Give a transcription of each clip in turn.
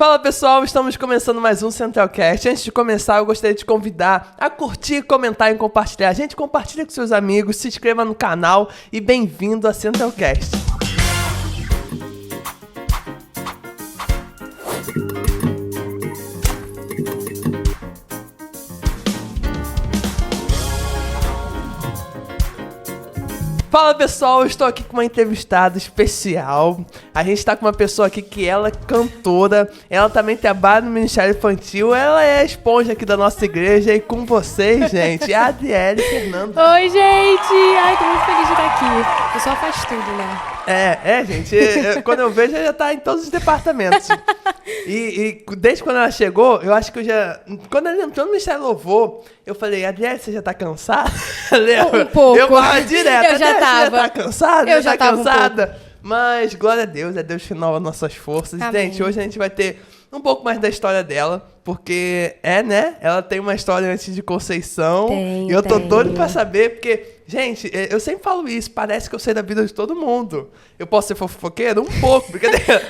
Fala pessoal, estamos começando mais um Centralcast. Antes de começar, eu gostaria de te convidar a curtir, comentar e compartilhar. Gente, compartilha com seus amigos, se inscreva no canal e bem-vindo a Centralcast. Fala pessoal, eu estou aqui com uma entrevistada especial. A gente está com uma pessoa aqui que ela é cantora, ela também trabalha no Ministério Infantil, ela é a esponja aqui da nossa igreja. E com vocês, gente, é a Adriele Fernanda. Oi, gente! Ai, tô muito feliz de estar aqui. O pessoal faz tudo, né? Gente, quando eu vejo, ela já tá em todos os departamentos. E desde quando ela chegou, eu acho que eu já... Quando ela entrou no Ministério Louvor, eu falei, Adriele, você já tá cansada? Um pouco. Eu falava direto, Eu já tava. Você já tá cansada? Eu já tava cansada? Mas, glória a Deus que renova nossas forças. Amém. Gente, hoje a gente vai ter um pouco mais da história dela, porque ela tem uma história antes de Conceição. E eu tô doido pra saber, porque... Gente, eu sempre falo isso, parece que eu sei da vida de todo mundo. Eu posso ser fofoqueiro? Um pouco, brincadeira.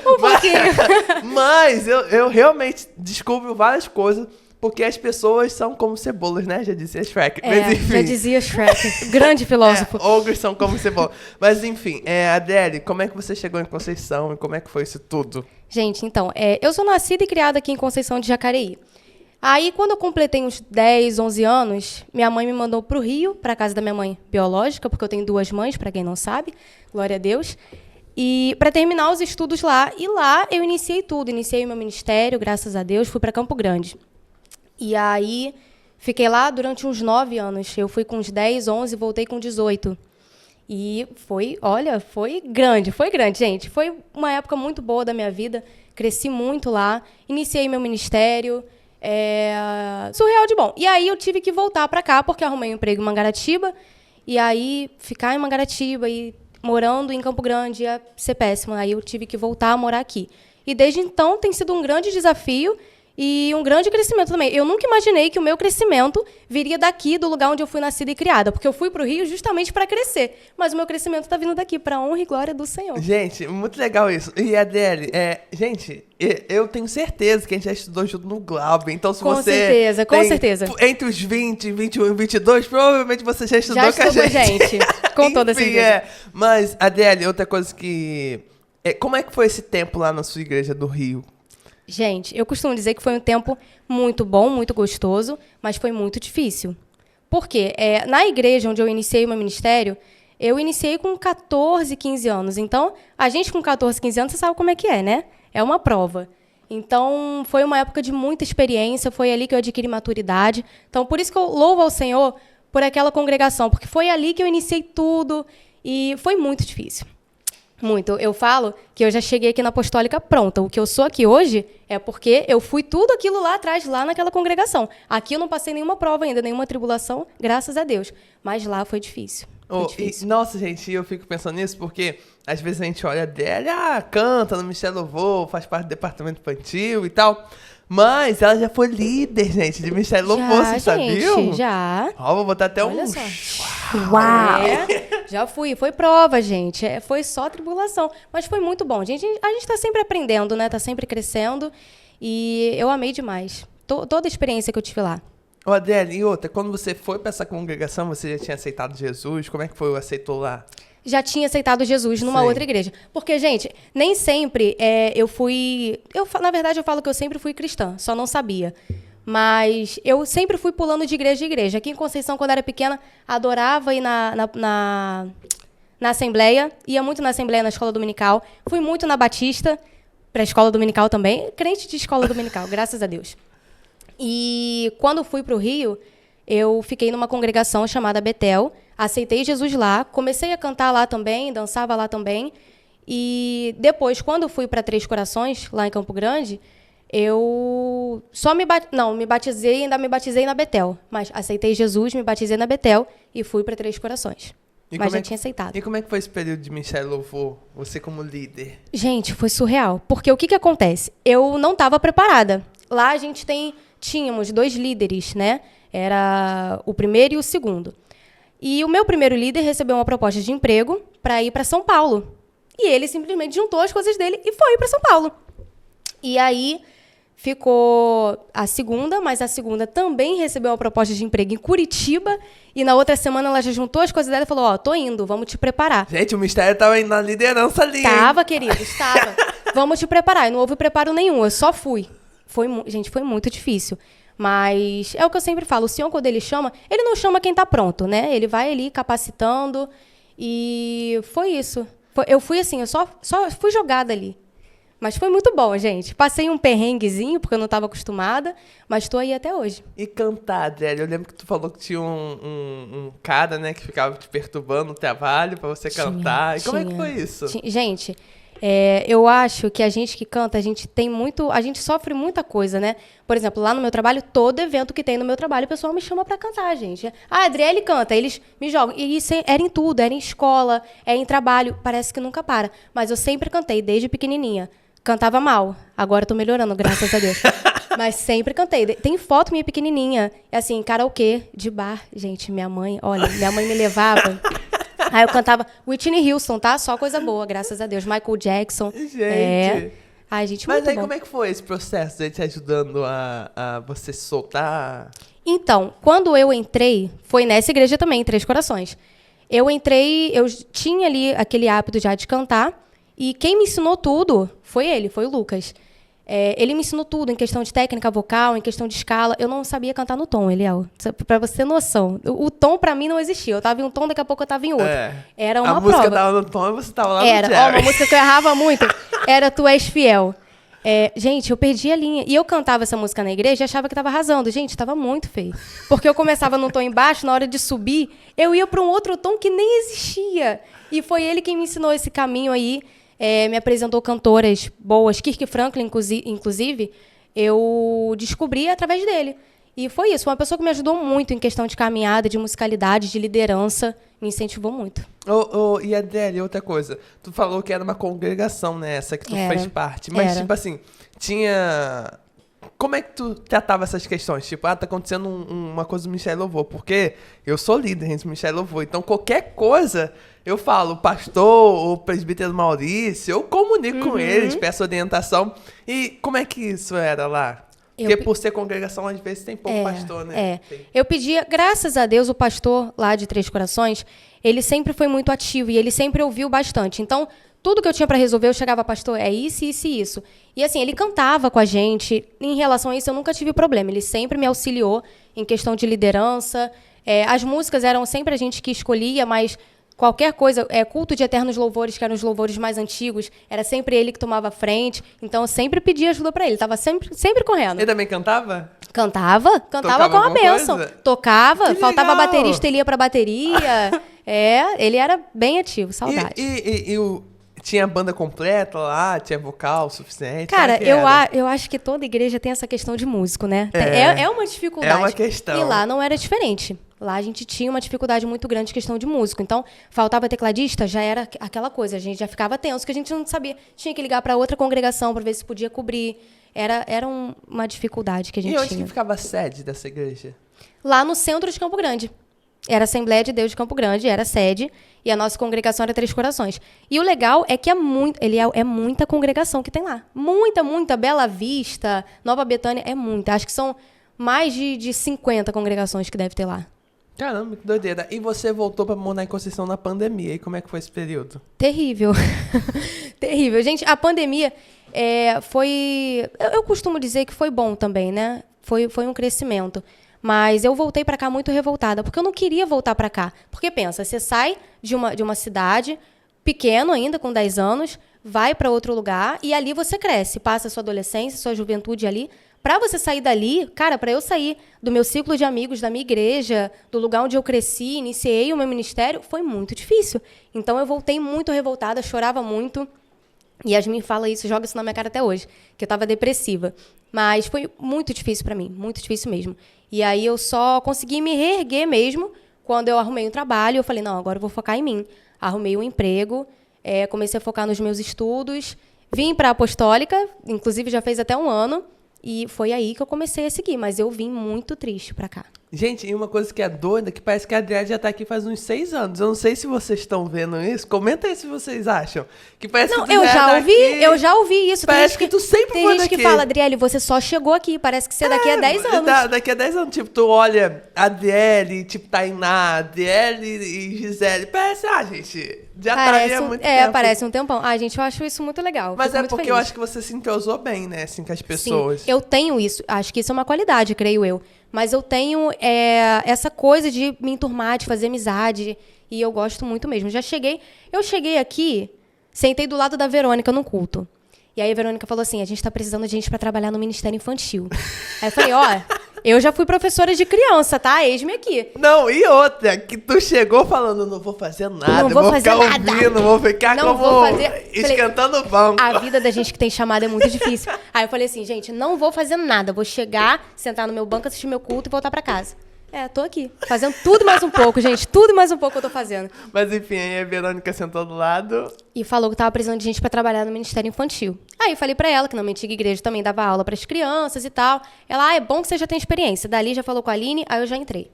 Mas eu realmente descubro várias coisas, porque as pessoas são como cebolas, né? Já dizia Shrek. Mas, enfim, já dizia Shrek, grande filósofo. Ogros são como cebolas. Mas enfim, Adriele, como é que você chegou em Conceição e como é que foi isso tudo? Gente, então, eu sou nascida e criada aqui em Conceição de Jacareí. Aí, quando eu completei uns 10, 11 anos, minha mãe me mandou para o Rio, para a casa da minha mãe biológica, porque eu tenho duas mães, para quem não sabe, glória a Deus, e para terminar os estudos lá. E lá eu iniciei tudo, iniciei o meu ministério, graças a Deus, fui para Campo Grande. E aí, fiquei lá durante uns 9 anos. Eu fui com uns 10, 11 e voltei com 18. E foi grande, gente. Foi uma época muito boa da minha vida, cresci muito lá, iniciei meu ministério... surreal de bom. E aí eu tive que voltar pra cá, porque arrumei um emprego em Mangaratiba, e aí ficar em Mangaratiba e morando em Campo Grande ia ser péssimo. Aí eu tive que voltar a morar aqui. E desde então tem sido um grande desafio e um grande crescimento também. Eu nunca imaginei que o meu crescimento viria daqui, do lugar onde eu fui nascida e criada, porque eu fui pro Rio justamente para crescer. Mas o meu crescimento está vindo daqui, para honra e glória do Senhor. Gente, muito legal isso. E Adriele, gente, eu tenho certeza que a gente já estudou junto no Glauber. Então, se com você certeza. Entre os 20, 21 e 22, provavelmente você já estudou com a gente. Com toda certeza. Mas, Adriele, outra coisa que... como é que foi esse tempo lá na sua igreja do Rio? Gente, eu costumo dizer que foi um tempo muito bom, muito gostoso, mas foi muito difícil. Por quê? Na igreja onde eu iniciei o meu ministério, eu iniciei com 14, 15 anos. Então, a gente com 14, 15 anos, você sabe como é que é, né? É uma prova. Então, foi uma época de muita experiência, foi ali que eu adquiri maturidade. Então, por isso que eu louvo ao Senhor por aquela congregação, porque foi ali que eu iniciei tudo e foi muito difícil. Muito. Eu falo que eu já cheguei aqui na Apostólica pronta. O que eu sou aqui hoje é porque eu fui tudo aquilo lá atrás, lá naquela congregação. Aqui eu não passei nenhuma prova ainda, nenhuma tribulação, graças a Deus. Mas lá foi difícil. Nossa, gente, eu fico pensando nisso porque às vezes a gente olha dele, canta no Ministério Louvor, faz parte do departamento infantil e tal. Mas ela já foi líder, gente, de Ministério Louvor, você sabia? Já. Vou botar até Olha um... só. Uau! Já fui. Foi prova, gente. Foi só tribulação. Mas foi muito bom. A gente tá sempre aprendendo, né? Tá sempre crescendo. E eu amei demais. Toda a experiência que eu tive lá. Adriele, e outra, quando você foi para essa congregação, você já tinha aceitado Jesus? Como é que foi? Aceitou lá? Já tinha aceitado Jesus numa outra igreja. Porque, gente, nem sempre eu fui... na verdade, eu falo que eu sempre fui cristã, só não sabia. Mas eu sempre fui pulando de igreja em igreja. Aqui em Conceição, quando era pequena, adorava ir na Assembleia. Ia muito na Assembleia, na Escola Dominical. Fui muito na Batista, para a Escola Dominical também. Crente de Escola Dominical, graças a Deus. E quando fui para o Rio, eu fiquei numa congregação chamada Betel. Aceitei Jesus lá, comecei a cantar lá também, dançava lá também. E depois, quando fui para Três Corações, lá em Campo Grande, eu só me batizei, ainda me batizei na Betel. Mas aceitei Jesus, me batizei na Betel e fui para Três Corações. Mas já tinha aceitado. E como é que foi esse período de Ministério Louvor, você como líder? Gente, foi surreal. Porque o que acontece? Eu não estava preparada. Lá a gente tínhamos 2 líderes, né? Era o primeiro e o segundo. E o meu primeiro líder recebeu uma proposta de emprego para ir para São Paulo. E ele simplesmente juntou as coisas dele e foi para São Paulo. E aí ficou a segunda, mas a segunda também recebeu uma proposta de emprego em Curitiba. E na outra semana ela já juntou as coisas dela e falou, ó, tô indo, vamos te preparar. Gente, o mistério tava aí na liderança ali, Tava, querido, estava. Vamos te preparar. E não houve preparo nenhum, eu só fui. Gente, foi muito difícil. Mas é o que eu sempre falo, o Senhor, quando ele chama, ele não chama quem tá pronto, né? Ele vai ali capacitando. E foi isso. Eu fui assim, eu só fui jogada ali. Mas foi muito bom, gente. Passei um perrenguezinho, porque eu não estava acostumada, mas estou aí até hoje. E cantar, Adélia? Eu lembro que tu falou que tinha um cara, né, que ficava te perturbando no trabalho para você cantar. E como é que foi isso? Gente, eu acho que a gente que canta, a gente sofre muita coisa, né? Por exemplo, lá no meu trabalho, todo evento que tem no meu trabalho, o pessoal me chama para cantar, gente. Ah, Adriele canta, eles me jogam. E isso era em tudo, era em escola, é em trabalho, parece que nunca para. Mas eu sempre cantei, desde pequenininha. Cantava mal. Agora eu tô melhorando, graças a Deus. Mas sempre cantei. Tem foto minha pequenininha. Assim, karaokê de bar. Gente, minha mãe me levava. Aí eu cantava Whitney Houston, tá? Só coisa boa, graças a Deus. Michael Jackson. Gente. Ai, gente, mas muito aí bom. Como é que foi esse processo de te ajudando a você soltar? Então, quando eu entrei, foi nessa igreja também, em Três Corações. Eu entrei, eu tinha ali aquele hábito já de cantar. E quem me ensinou tudo foi o Lucas. Ele me ensinou tudo em questão de técnica vocal, em questão de escala. Eu não sabia cantar no tom, Eliel. Pra você ter noção. O tom, pra mim, não existia. Eu tava em um tom, daqui a pouco eu tava em outro. Era uma prova. A música tava no tom e você tava lá no Jerry. Uma música que eu errava muito. Era Tu És Fiel. Gente, eu perdi a linha. E eu cantava essa música na igreja e achava que tava arrasando. Gente, tava muito feio. Porque eu começava num tom embaixo, na hora de subir, eu ia pra um outro tom que nem existia. E foi ele quem me ensinou esse caminho aí. Me apresentou cantoras boas. Kirk Franklin, inclusive, eu descobri através dele. E foi isso. Uma pessoa que me ajudou muito em questão de caminhada, de musicalidade, de liderança. Me incentivou muito. E Adélia, outra coisa. Tu falou que era uma congregação, né? Essa que tu fez parte. Mas, tipo assim, tinha... Como é que tu tratava essas questões? Tipo, tá acontecendo uma coisa do Ministério Louvor. Porque eu sou líder do Ministério Louvor. Então, qualquer coisa, eu falo, pastor, o presbítero Maurício, eu comunico com eles, peço orientação. E como é que isso era lá? Porque por ser congregação, às vezes tem pouco pastor, né? Eu pedia, graças a Deus, o pastor lá de Três Corações, ele sempre foi muito ativo e ele sempre ouviu bastante. Então, tudo que eu tinha para resolver, eu chegava, pastor, é isso, isso e isso. E assim, ele cantava com a gente. Em relação a isso, eu nunca tive problema. Ele sempre me auxiliou em questão de liderança. As músicas eram sempre a gente que escolhia, mas qualquer coisa, culto de eternos louvores, que eram os louvores mais antigos, era sempre ele que tomava a frente. Então, eu sempre pedia ajuda para ele. Estava sempre correndo. Ele também cantava? Cantava com a bênção. Tocava, faltava baterista, ele ia para bateria. Ele era bem ativo, saudade. Tinha banda completa lá? Tinha vocal suficiente? Cara, eu acho que toda igreja tem essa questão de músico, né? É uma dificuldade. É uma questão. E lá não era diferente. Lá a gente tinha uma dificuldade muito grande de questão de músico. Então, faltava tecladista, já era aquela coisa. A gente já ficava tenso, que a gente não sabia. Tinha que ligar para outra congregação para ver se podia cobrir. Era uma dificuldade que a gente tinha. E onde que ficava a sede dessa igreja? Lá no centro de Campo Grande. Era a Assembleia de Deus de Campo Grande, era a sede, e a nossa congregação era Três Corações. E o legal é que é muita congregação que tem lá. Muita. Bela Vista, Nova Betânia, é muita. Acho que são mais de 50 congregações que deve ter lá. Caramba, que doideira. E você voltou para morar em Conceição na pandemia. E como é que foi esse período? Terrível. Terrível. Gente, a pandemia foi... Eu costumo dizer que foi bom também, né? Foi um crescimento. Mas eu voltei para cá muito revoltada, porque eu não queria voltar para cá. Porque pensa, você sai de uma cidade, pequeno ainda, com 10 anos, vai para outro lugar e ali você cresce, passa a sua adolescência, sua juventude ali. Para você sair dali, cara, para eu sair do meu ciclo de amigos, da minha igreja, do lugar onde eu cresci, iniciei o meu ministério, foi muito difícil. Então eu voltei muito revoltada, chorava muito. E Yasmin fala isso, joga isso na minha cara até hoje, que eu estava depressiva. Mas foi muito difícil para mim, muito difícil mesmo. E aí eu só consegui me reerguer mesmo quando eu arrumei um trabalho. Eu falei, não, agora eu vou focar em mim. Arrumei um emprego, comecei a focar nos meus estudos, vim para a Apostólica, inclusive já fez até 1 ano, e foi aí que eu comecei a seguir. Mas eu vim muito triste para cá. Gente, e uma coisa que é doida, que parece que a Adriele já tá aqui faz uns 6 anos. Eu não sei se vocês estão vendo isso. Comenta aí se vocês acham. Que parece Não, que tu eu já ouvi isso. Parece que tu sempre tem foi gente daqui. que fala, Adriele, você só chegou aqui. Parece que você é daqui a 10 anos. Daqui a 10 anos, tipo, tu olha a Adriele, tipo, Tainá, Adriele e Gisele. Parece, gente, já tá aí há muito tempo. Parece um tempão. Gente, eu acho isso muito legal. Mas Fico é porque feliz. eu acho que você se entrosou bem, né, assim, com as pessoas. Sim, eu tenho isso. Acho que isso é uma qualidade, creio eu. Mas eu tenho essa coisa de me enturmar, de fazer amizade. E eu gosto muito mesmo. Eu cheguei aqui, sentei do lado da Verônica no culto. E aí a Verônica falou assim, a gente tá precisando de gente pra trabalhar no Ministério Infantil. Aí eu falei, eu já fui professora de criança, tá? Eis-me aqui. Não, e outra, que tu chegou falando, não vou fazer nada, vou ficar ouvindo, vou ficar esquentando o banco. A vida da gente que tem chamada é muito difícil. Aí eu falei assim, gente, não vou fazer nada, vou chegar, sentar no meu banco, assistir meu culto e voltar pra casa. Tô aqui, fazendo tudo mais um pouco, gente, tudo mais um pouco eu tô fazendo. Mas enfim, aí a Verônica sentou do lado. E falou que tava precisando de gente pra trabalhar no Ministério Infantil. Aí eu falei pra ela que na minha antiga igreja também dava aula pras crianças e tal. Ela, é bom que você já tem experiência. Dali já falou com a Aline, aí eu já entrei.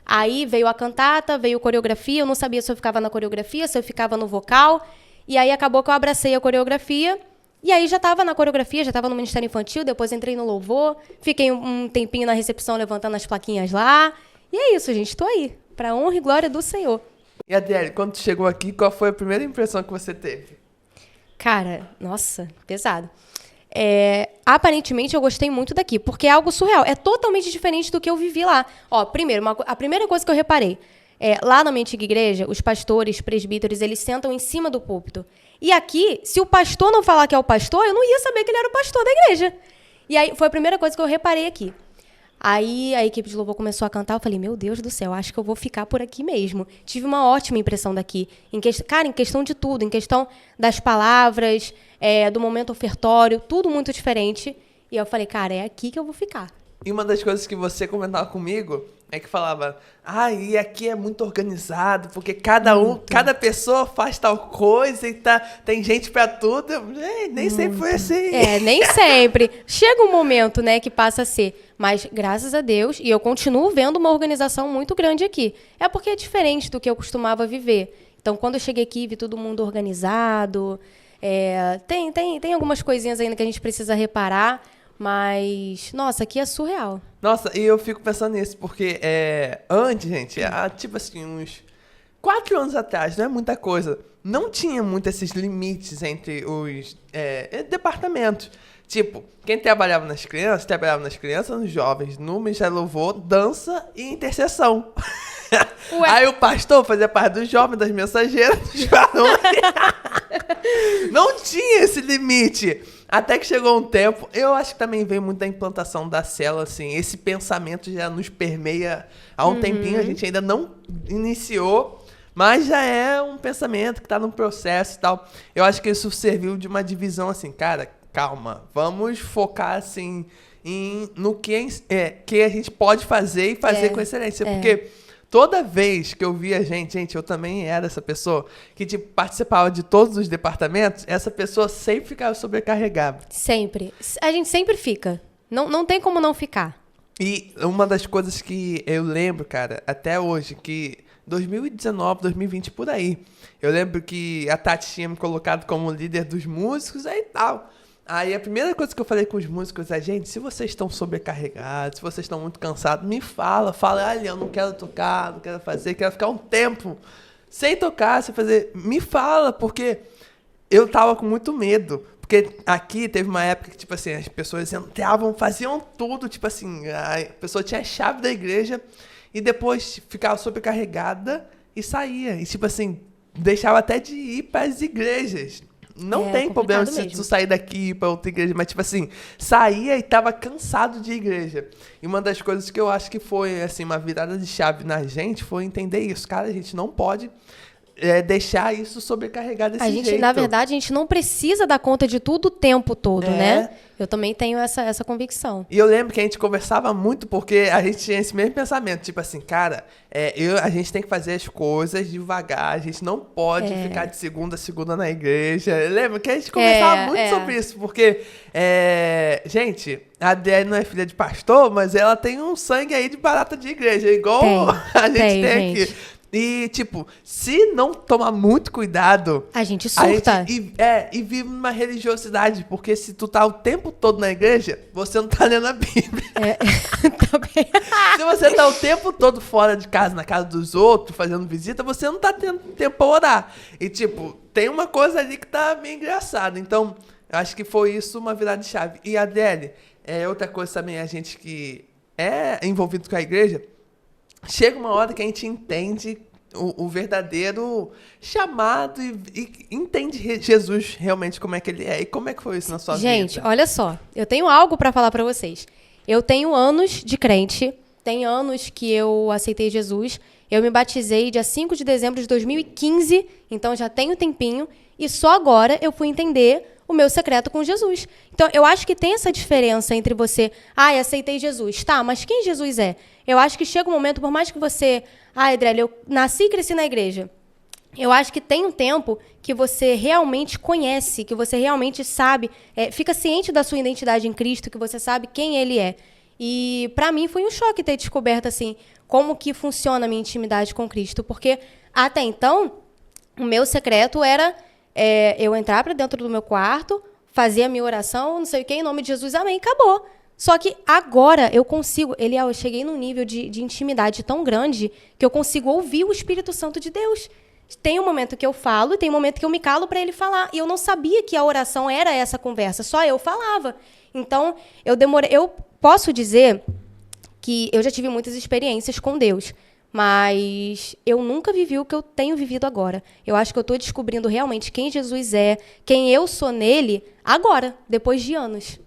Aí veio a cantata, veio coreografia, eu não sabia se eu ficava na coreografia, se eu ficava no vocal. E aí acabou que eu abracei a coreografia. E aí já estava na coreografia, já estava no Ministério Infantil, depois entrei no louvor, fiquei um tempinho na recepção levantando as plaquinhas lá. E é isso, gente, estou aí, para honra e glória do Senhor. E Adriele, quando tu chegou aqui, qual foi a primeira impressão que você teve? Cara, nossa, pesado. Aparentemente eu gostei muito daqui, porque é algo surreal, é totalmente diferente do que eu vivi lá. Primeiro, a primeira coisa que eu reparei, lá na minha antiga igreja, os pastores, presbíteros, eles sentam em cima do púlpito. E aqui, se o pastor não falar que é o pastor, eu não ia saber que ele era o pastor da igreja. E aí, foi a primeira coisa que eu reparei aqui. Aí, a equipe de louvor começou a cantar, eu falei, meu Deus do céu, acho que eu vou ficar por aqui mesmo. Tive uma ótima impressão daqui. Em questão de tudo, em questão das palavras, do momento ofertório, tudo muito diferente. E eu falei, cara, é aqui que eu vou ficar. E uma das coisas que você comentava comigo é que falava, e aqui é muito organizado, porque cada pessoa faz tal coisa e tem gente pra tudo. Nem sempre foi assim. Nem sempre. Chega um momento, né, que passa a ser. Mas, graças a Deus, e eu continuo vendo uma organização muito grande aqui. É porque é diferente do que eu costumava viver. Então, quando eu cheguei aqui, vi todo mundo organizado. Tem algumas coisinhas ainda que a gente precisa reparar. Mas, nossa, aqui é surreal. Nossa, e eu fico pensando nisso, porque antes, gente, tipo assim, uns 4 anos atrás, não é muita coisa, não tinha muito esses limites entre os departamentos. Tipo, quem trabalhava nas crianças, nos jovens, no Ministério do Louvor, dança e intercessão. Aí o pastor fazia parte dos jovens, das mensageiras, dos varões. Não tinha esse limite. Até que chegou um tempo, eu acho que também veio muito da implantação da célula, assim, esse pensamento já nos permeia há um tempinho, a gente ainda não iniciou, mas já é um pensamento que está no processo e tal. Eu acho que isso serviu de uma divisão, assim, cara, calma, vamos focar, assim, no que a gente pode fazer e fazer com excelência, porque toda vez que eu via gente, eu também era essa pessoa que tipo, participava de todos os departamentos, essa pessoa sempre ficava sobrecarregada. Sempre. A gente sempre fica. Não tem como não ficar. E uma das coisas que eu lembro, cara, até hoje, que 2019, 2020, por aí, eu lembro que a Tati tinha me colocado como líder dos músicos e tal. Aí a primeira coisa que eu falei com os músicos é, gente, se vocês estão sobrecarregados, se vocês estão muito cansados, me fala, olha, eu não quero tocar, não quero fazer, quero ficar um tempo sem tocar, sem fazer. Me fala, porque eu tava com muito medo. Porque aqui teve uma época que, tipo assim, as pessoas entravam, faziam tudo, tipo assim, a pessoa tinha a chave da igreja e depois ficava sobrecarregada e saía. E, tipo assim, deixava até de ir para as igrejas. Não tem problema se tu sair daqui e ir pra outra igreja, mas, tipo assim, saía e tava cansado de igreja. E uma das coisas que eu acho que foi, assim, uma virada de chave na gente foi entender isso. Cara, a gente não pode deixar isso sobrecarregar desse jeito. Na verdade, a gente não precisa dar conta de tudo o tempo todo, né? Eu também tenho essa convicção. E eu lembro que a gente conversava muito porque a gente tinha esse mesmo pensamento. Tipo assim, cara, a gente tem que fazer as coisas devagar. A gente não pode ficar de segunda a segunda na igreja. Lembra que a gente conversava muito sobre isso. Porque, gente, a Adriele não é filha de pastor, mas ela tem um sangue aí de barata de igreja. Igual a gente tem aqui. E, tipo, se não tomar muito cuidado... A gente surta. E vive numa religiosidade. Porque se tu tá o tempo todo na igreja, você não tá lendo a Bíblia. Também. Se você tá o tempo todo fora de casa, na casa dos outros, fazendo visita, você não tá tendo tempo pra orar. E, tipo, tem uma coisa ali que tá meio engraçada. Então, eu acho que foi isso uma virada de chave. E, Adriele, outra coisa também, a gente que é envolvido com a igreja... Chega uma hora que a gente entende o verdadeiro chamado e entende Jesus realmente como é que ele é. E como é que foi isso na sua vida? Gente, olha só. Eu tenho algo para falar para vocês. Eu tenho anos de crente. Tem anos que eu aceitei Jesus. Eu me batizei dia 5 de dezembro de 2015. Então, já tem um tempinho. E só agora eu fui entender o meu secreto com Jesus. Então, eu acho que tem essa diferença entre você... aceitei Jesus. Tá, mas quem Jesus é? Eu acho que chega um momento, por mais que você... Adriele, eu nasci e cresci na igreja. Eu acho que tem um tempo que você realmente conhece, que você realmente sabe, fica ciente da sua identidade em Cristo, que você sabe quem Ele é. E, para mim, foi um choque ter descoberto, assim, como que funciona a minha intimidade com Cristo. Porque, até então, o meu secreto era eu entrar para dentro do meu quarto, fazer a minha oração, não sei o quê, em nome de Jesus, amém, acabou. Só que agora eu consigo... eu cheguei num nível de intimidade tão grande que eu consigo ouvir o Espírito Santo de Deus. Tem um momento que eu falo e tem um momento que eu me calo para ele falar. E eu não sabia que a oração era essa conversa, só eu falava. Então, eu posso dizer que eu já tive muitas experiências com Deus, mas eu nunca vivi o que eu tenho vivido agora. Eu acho que eu estou descobrindo realmente quem Jesus é, quem eu sou nele, agora, depois de anos.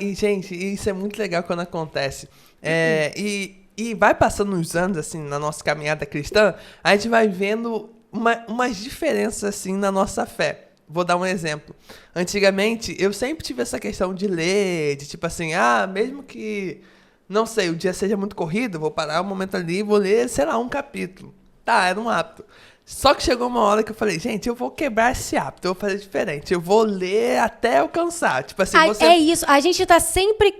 E, gente, isso é muito legal quando acontece. E vai passando os anos, assim, na nossa caminhada cristã, a gente vai vendo umas diferenças, assim, na nossa fé. Vou dar um exemplo. Antigamente, eu sempre tive essa questão de ler, de tipo assim, mesmo que, não sei, o dia seja muito corrido, vou parar um momento ali e vou ler, sei lá, um capítulo. Tá, era um hábito. Só que chegou uma hora que eu falei, gente, eu vou quebrar esse hábito, eu vou fazer diferente. Eu vou ler até eu cansar. Tipo assim, É isso, a gente tá sempre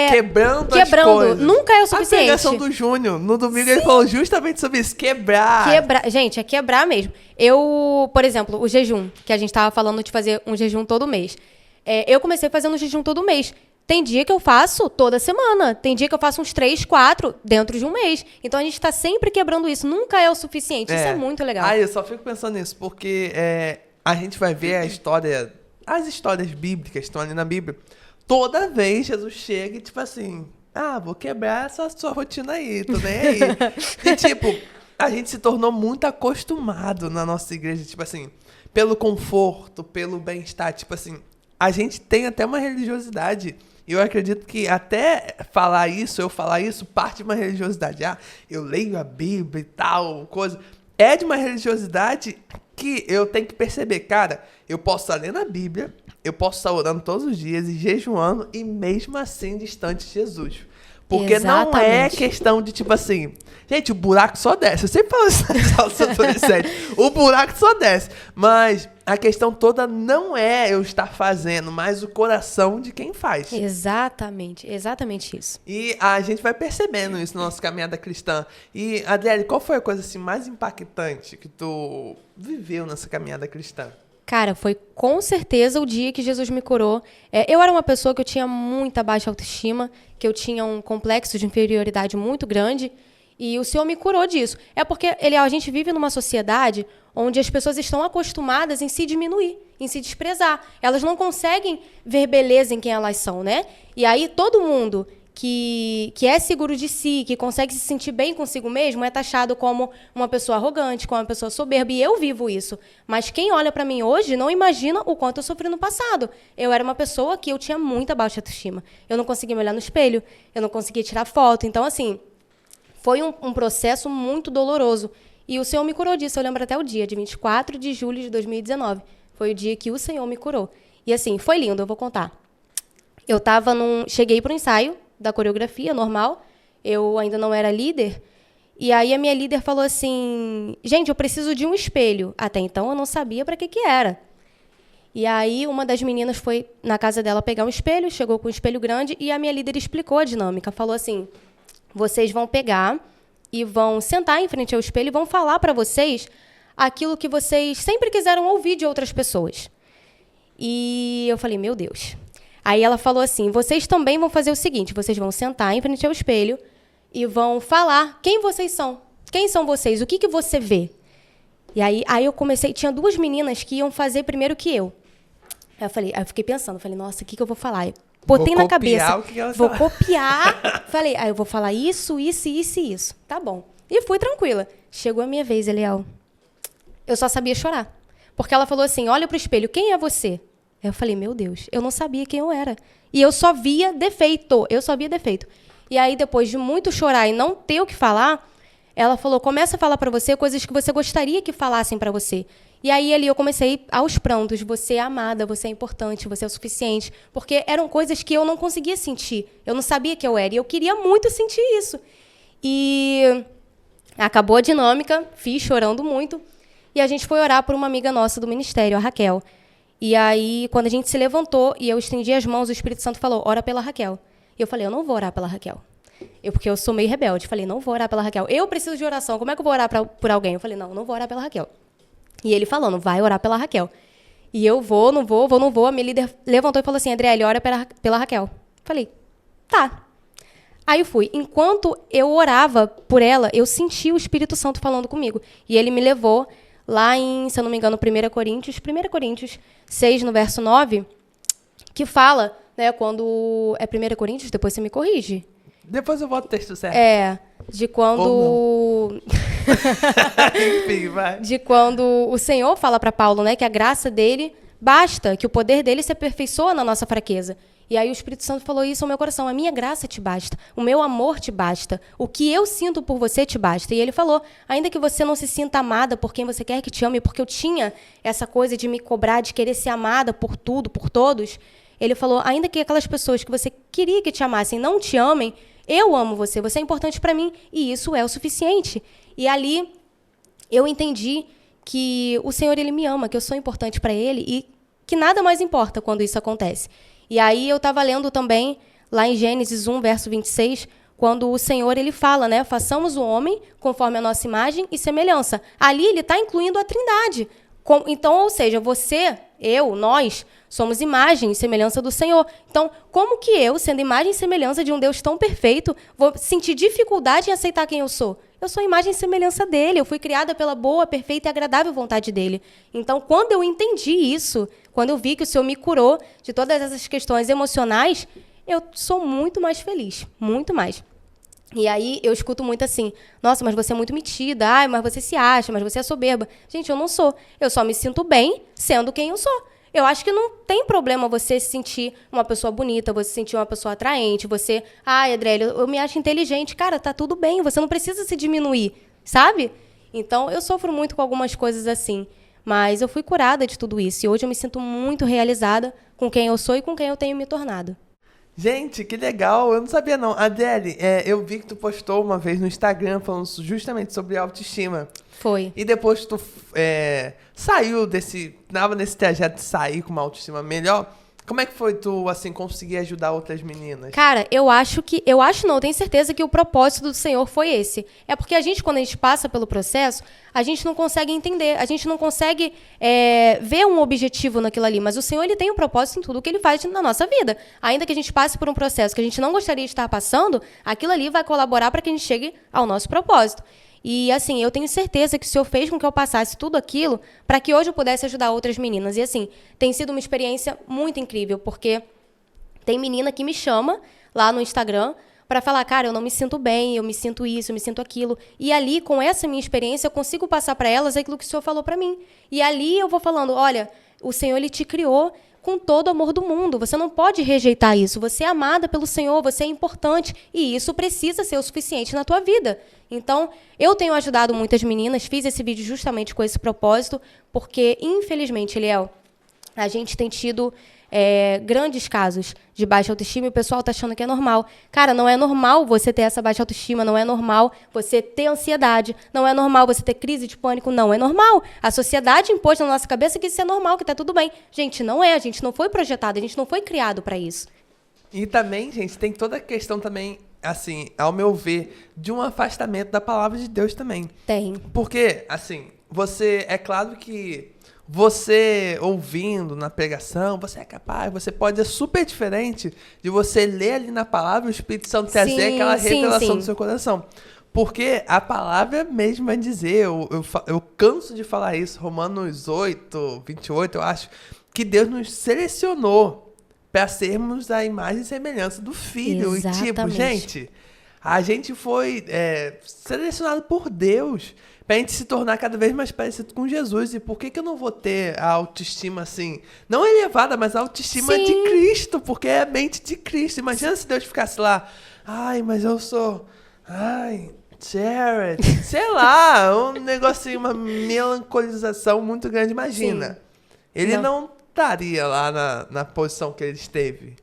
quebrando as coisas. Nunca é o suficiente. A pregação do Júnior, no domingo, ele falou justamente sobre isso, quebrar. Gente, é quebrar mesmo. Por exemplo, o jejum, que a gente tava falando de fazer um jejum todo mês. Eu comecei fazendo um jejum todo mês. Tem dia que eu faço toda semana. Tem dia que eu faço uns 3, 4 dentro de um mês. Então, a gente está sempre quebrando isso. Nunca é o suficiente. Isso é muito legal. Eu só fico pensando nisso, porque a gente vai ver as histórias bíblicas que estão ali na Bíblia. Toda vez Jesus chega e, tipo assim, vou quebrar essa sua rotina aí, tô nem aí. E, tipo, a gente se tornou muito acostumado na nossa igreja, tipo assim, pelo conforto, pelo bem-estar. Tipo assim, a gente tem até uma religiosidade. E eu acredito que até eu falar isso, parte de uma religiosidade. Eu leio a Bíblia e tal, coisa. É de uma religiosidade que eu tenho que perceber, cara, eu posso estar lendo a Bíblia, eu posso estar orando todos os dias e jejuando e mesmo assim distante de Jesus. Porque não é questão de, tipo assim... Gente, o buraco só desce. Eu sempre falo isso nas aulas do Doutor Sete. O buraco só desce. Mas a questão toda não é eu estar fazendo, mas o coração de quem faz. Exatamente isso. E a gente vai percebendo isso na nossa caminhada cristã. E, Adriele, qual foi a coisa assim, mais impactante que tu viveu nessa caminhada cristã? Cara, foi com certeza o dia que Jesus me curou. Eu era uma pessoa que eu tinha muita baixa autoestima, que eu tinha um complexo de inferioridade muito grande, e o Senhor me curou disso. É porque, a gente vive numa sociedade onde as pessoas estão acostumadas em se diminuir, em se desprezar. Elas não conseguem ver beleza em quem elas são, né? E aí todo mundo que é seguro de si, que consegue se sentir bem consigo mesmo, é taxado como uma pessoa arrogante, como uma pessoa soberba, e eu vivo isso. Mas quem olha para mim hoje não imagina o quanto eu sofri no passado. Eu era uma pessoa que eu tinha muita baixa autoestima. Eu não conseguia me olhar no espelho, eu não conseguia tirar foto. Então, assim, foi um processo muito doloroso. E o Senhor me curou disso, eu lembro até o dia, de 24 de julho de 2019. Foi o dia que o Senhor me curou. E assim, foi lindo, eu vou contar. Eu cheguei para o ensaio da coreografia normal, eu ainda não era líder, e aí a minha líder falou assim, gente, eu preciso de um espelho. Até então eu não sabia para que era. E aí uma das meninas foi na casa dela pegar um espelho, chegou com um espelho grande, e a minha líder explicou a dinâmica, falou assim, vocês vão pegar e vão sentar em frente ao espelho e vão falar para vocês aquilo que vocês sempre quiseram ouvir de outras pessoas. E eu falei, meu Deus. Aí ela falou assim, vocês também vão fazer o seguinte, vocês vão sentar em frente ao espelho e vão falar quem vocês são. Quem são vocês? O que você vê? E aí eu comecei, tinha 2 meninas que iam fazer primeiro que eu. Aí eu fiquei pensando, falei, nossa, o que eu vou falar? Botei na cabeça, vou copiar. Falei, eu vou falar isso, isso, isso e isso. Tá bom. E fui tranquila. Chegou a minha vez, Eliel. Eu só sabia chorar. Porque ela falou assim, olha pro espelho, quem é você? Aí eu falei, meu Deus, eu não sabia quem eu era. E eu só via defeito. E aí, depois de muito chorar e não ter o que falar, ela falou, começa a falar para você coisas que você gostaria que falassem para você. E aí, ali, eu comecei aos prantos. Você é amada, você é importante, você é o suficiente. Porque eram coisas que eu não conseguia sentir. Eu não sabia que eu era. E eu queria muito sentir isso. E acabou a dinâmica, fiz chorando muito. E a gente foi orar por uma amiga nossa do ministério, a Raquel. E aí, quando a gente se levantou e eu estendi as mãos, o Espírito Santo falou, ora pela Raquel. E eu falei, eu não vou orar pela Raquel. Porque eu sou meio rebelde. Falei, não vou orar pela Raquel. Eu preciso de oração. Como é que eu vou orar por alguém? Eu falei, não vou orar pela Raquel. E ele falando, vai orar pela Raquel. E eu não vou. A minha líder levantou e falou assim, Adriele, ora pela Raquel. Falei, tá. Aí eu fui. Enquanto eu orava por ela, eu senti o Espírito Santo falando comigo. E ele me levou lá em, se eu não me engano, 1 Coríntios 6, no verso 9, que fala, né, quando... É 1 Coríntios? Depois você me corrige. Depois eu boto o texto certo. De quando... Enfim, vai. De quando o Senhor fala para Paulo, né, que a graça dele basta, que o poder dele se aperfeiçoa na nossa fraqueza. E aí o Espírito Santo falou isso ao meu coração, a minha graça te basta, o meu amor te basta, o que eu sinto por você te basta. E ele falou, ainda que você não se sinta amada por quem você quer que te ame, porque eu tinha essa coisa de me cobrar, de querer ser amada por tudo, por todos, ele falou, ainda que aquelas pessoas que você queria que te amassem não te amem, eu amo você, você é importante para mim, e isso é o suficiente. E ali eu entendi que o Senhor, ele me ama, que eu sou importante para ele e que nada mais importa quando isso acontece. E aí eu estava lendo também, lá em Gênesis 1, verso 26, quando o Senhor, ele fala, né, façamos o homem conforme a nossa imagem e semelhança. Ali ele está incluindo a Trindade. Então, ou seja, você, eu, nós, somos imagem e semelhança do Senhor. Então, como que eu, sendo imagem e semelhança de um Deus tão perfeito, vou sentir dificuldade em aceitar quem eu sou? Eu sou imagem e semelhança dele. Eu fui criada pela boa, perfeita e agradável vontade dele. Então, quando eu entendi isso, quando eu vi que o Senhor me curou de todas essas questões emocionais, eu sou muito mais feliz, muito mais. E aí eu escuto muito assim, nossa, mas você é muito metida, ai, mas você se acha, mas você é soberba. Gente, eu não sou. Eu só me sinto bem sendo quem eu sou. Eu acho que não tem problema você se sentir uma pessoa bonita, você se sentir uma pessoa atraente, você... Ai, Adriele, eu me acho inteligente. Cara, tá tudo bem, você não precisa se diminuir, sabe? Então, eu sofro muito com algumas coisas assim. Mas eu fui curada de tudo isso. E hoje eu me sinto muito realizada com quem eu sou e com quem eu tenho me tornado. Gente, que legal. Eu não sabia, não. Adriele, eu vi que tu postou uma vez no Instagram falando justamente sobre autoestima. Foi. E depois tu saiu tava nesse trajeto de sair com uma autoestima melhor. Como é que foi tu, assim, conseguir ajudar outras meninas? Cara, eu tenho certeza que o propósito do Senhor foi esse. É porque quando a gente passa pelo processo, a gente não consegue entender, a gente não consegue ver um objetivo naquilo ali, mas o Senhor, ele tem um propósito em tudo que ele faz na nossa vida. Ainda que a gente passe por um processo que a gente não gostaria de estar passando, aquilo ali vai colaborar para que a gente chegue ao nosso propósito. E, assim, eu tenho certeza que o Senhor fez com que eu passasse tudo aquilo para que hoje eu pudesse ajudar outras meninas. E, assim, tem sido uma experiência muito incrível, porque tem menina que me chama lá no Instagram para falar, cara, eu não me sinto bem, eu me sinto isso, eu me sinto aquilo. E ali, com essa minha experiência, eu consigo passar para elas aquilo que o Senhor falou para mim. E ali eu vou falando, olha, o Senhor, ele te criou com todo o amor do mundo. Você não pode rejeitar isso. Você é amada pelo Senhor, você é importante. E isso precisa ser o suficiente na tua vida. Então, eu tenho ajudado muitas meninas, fiz esse vídeo justamente com esse propósito, porque, infelizmente, Eliel, a gente tem tido grandes casos de baixa autoestima e o pessoal está achando que é normal. Cara, não é normal você ter essa baixa autoestima, não é normal você ter ansiedade, não é normal você ter crise de pânico, não é normal. A sociedade impôs na nossa cabeça que isso é normal, que está tudo bem. Gente, não é, a gente não foi projetado, a gente não foi criado para isso. E também, gente, tem toda a questão também, assim, ao meu ver, de um afastamento da palavra de Deus também. Tem. Porque, assim, é claro que você ouvindo na pregação, você é capaz, você pode ser super diferente de você ler ali na palavra o Espírito Santo trazer aquela revelação do seu coração. Porque a palavra mesmo vai dizer, eu canso de falar isso, Romanos 8, 28, eu acho, que Deus nos selecionou para sermos a imagem e semelhança do Filho. Exatamente. E tipo, gente, a gente foi selecionado por Deus pra gente se tornar cada vez mais parecido com Jesus. E por que eu não vou ter a autoestima assim, não elevada, mas a autoestima de Cristo? Porque é a mente de Cristo. Imagina se Deus ficasse lá, mas eu sou, Jared, sei lá, um negocinho, uma melancolização muito grande, imagina. Sim. Ele não estaria lá na posição que ele esteve.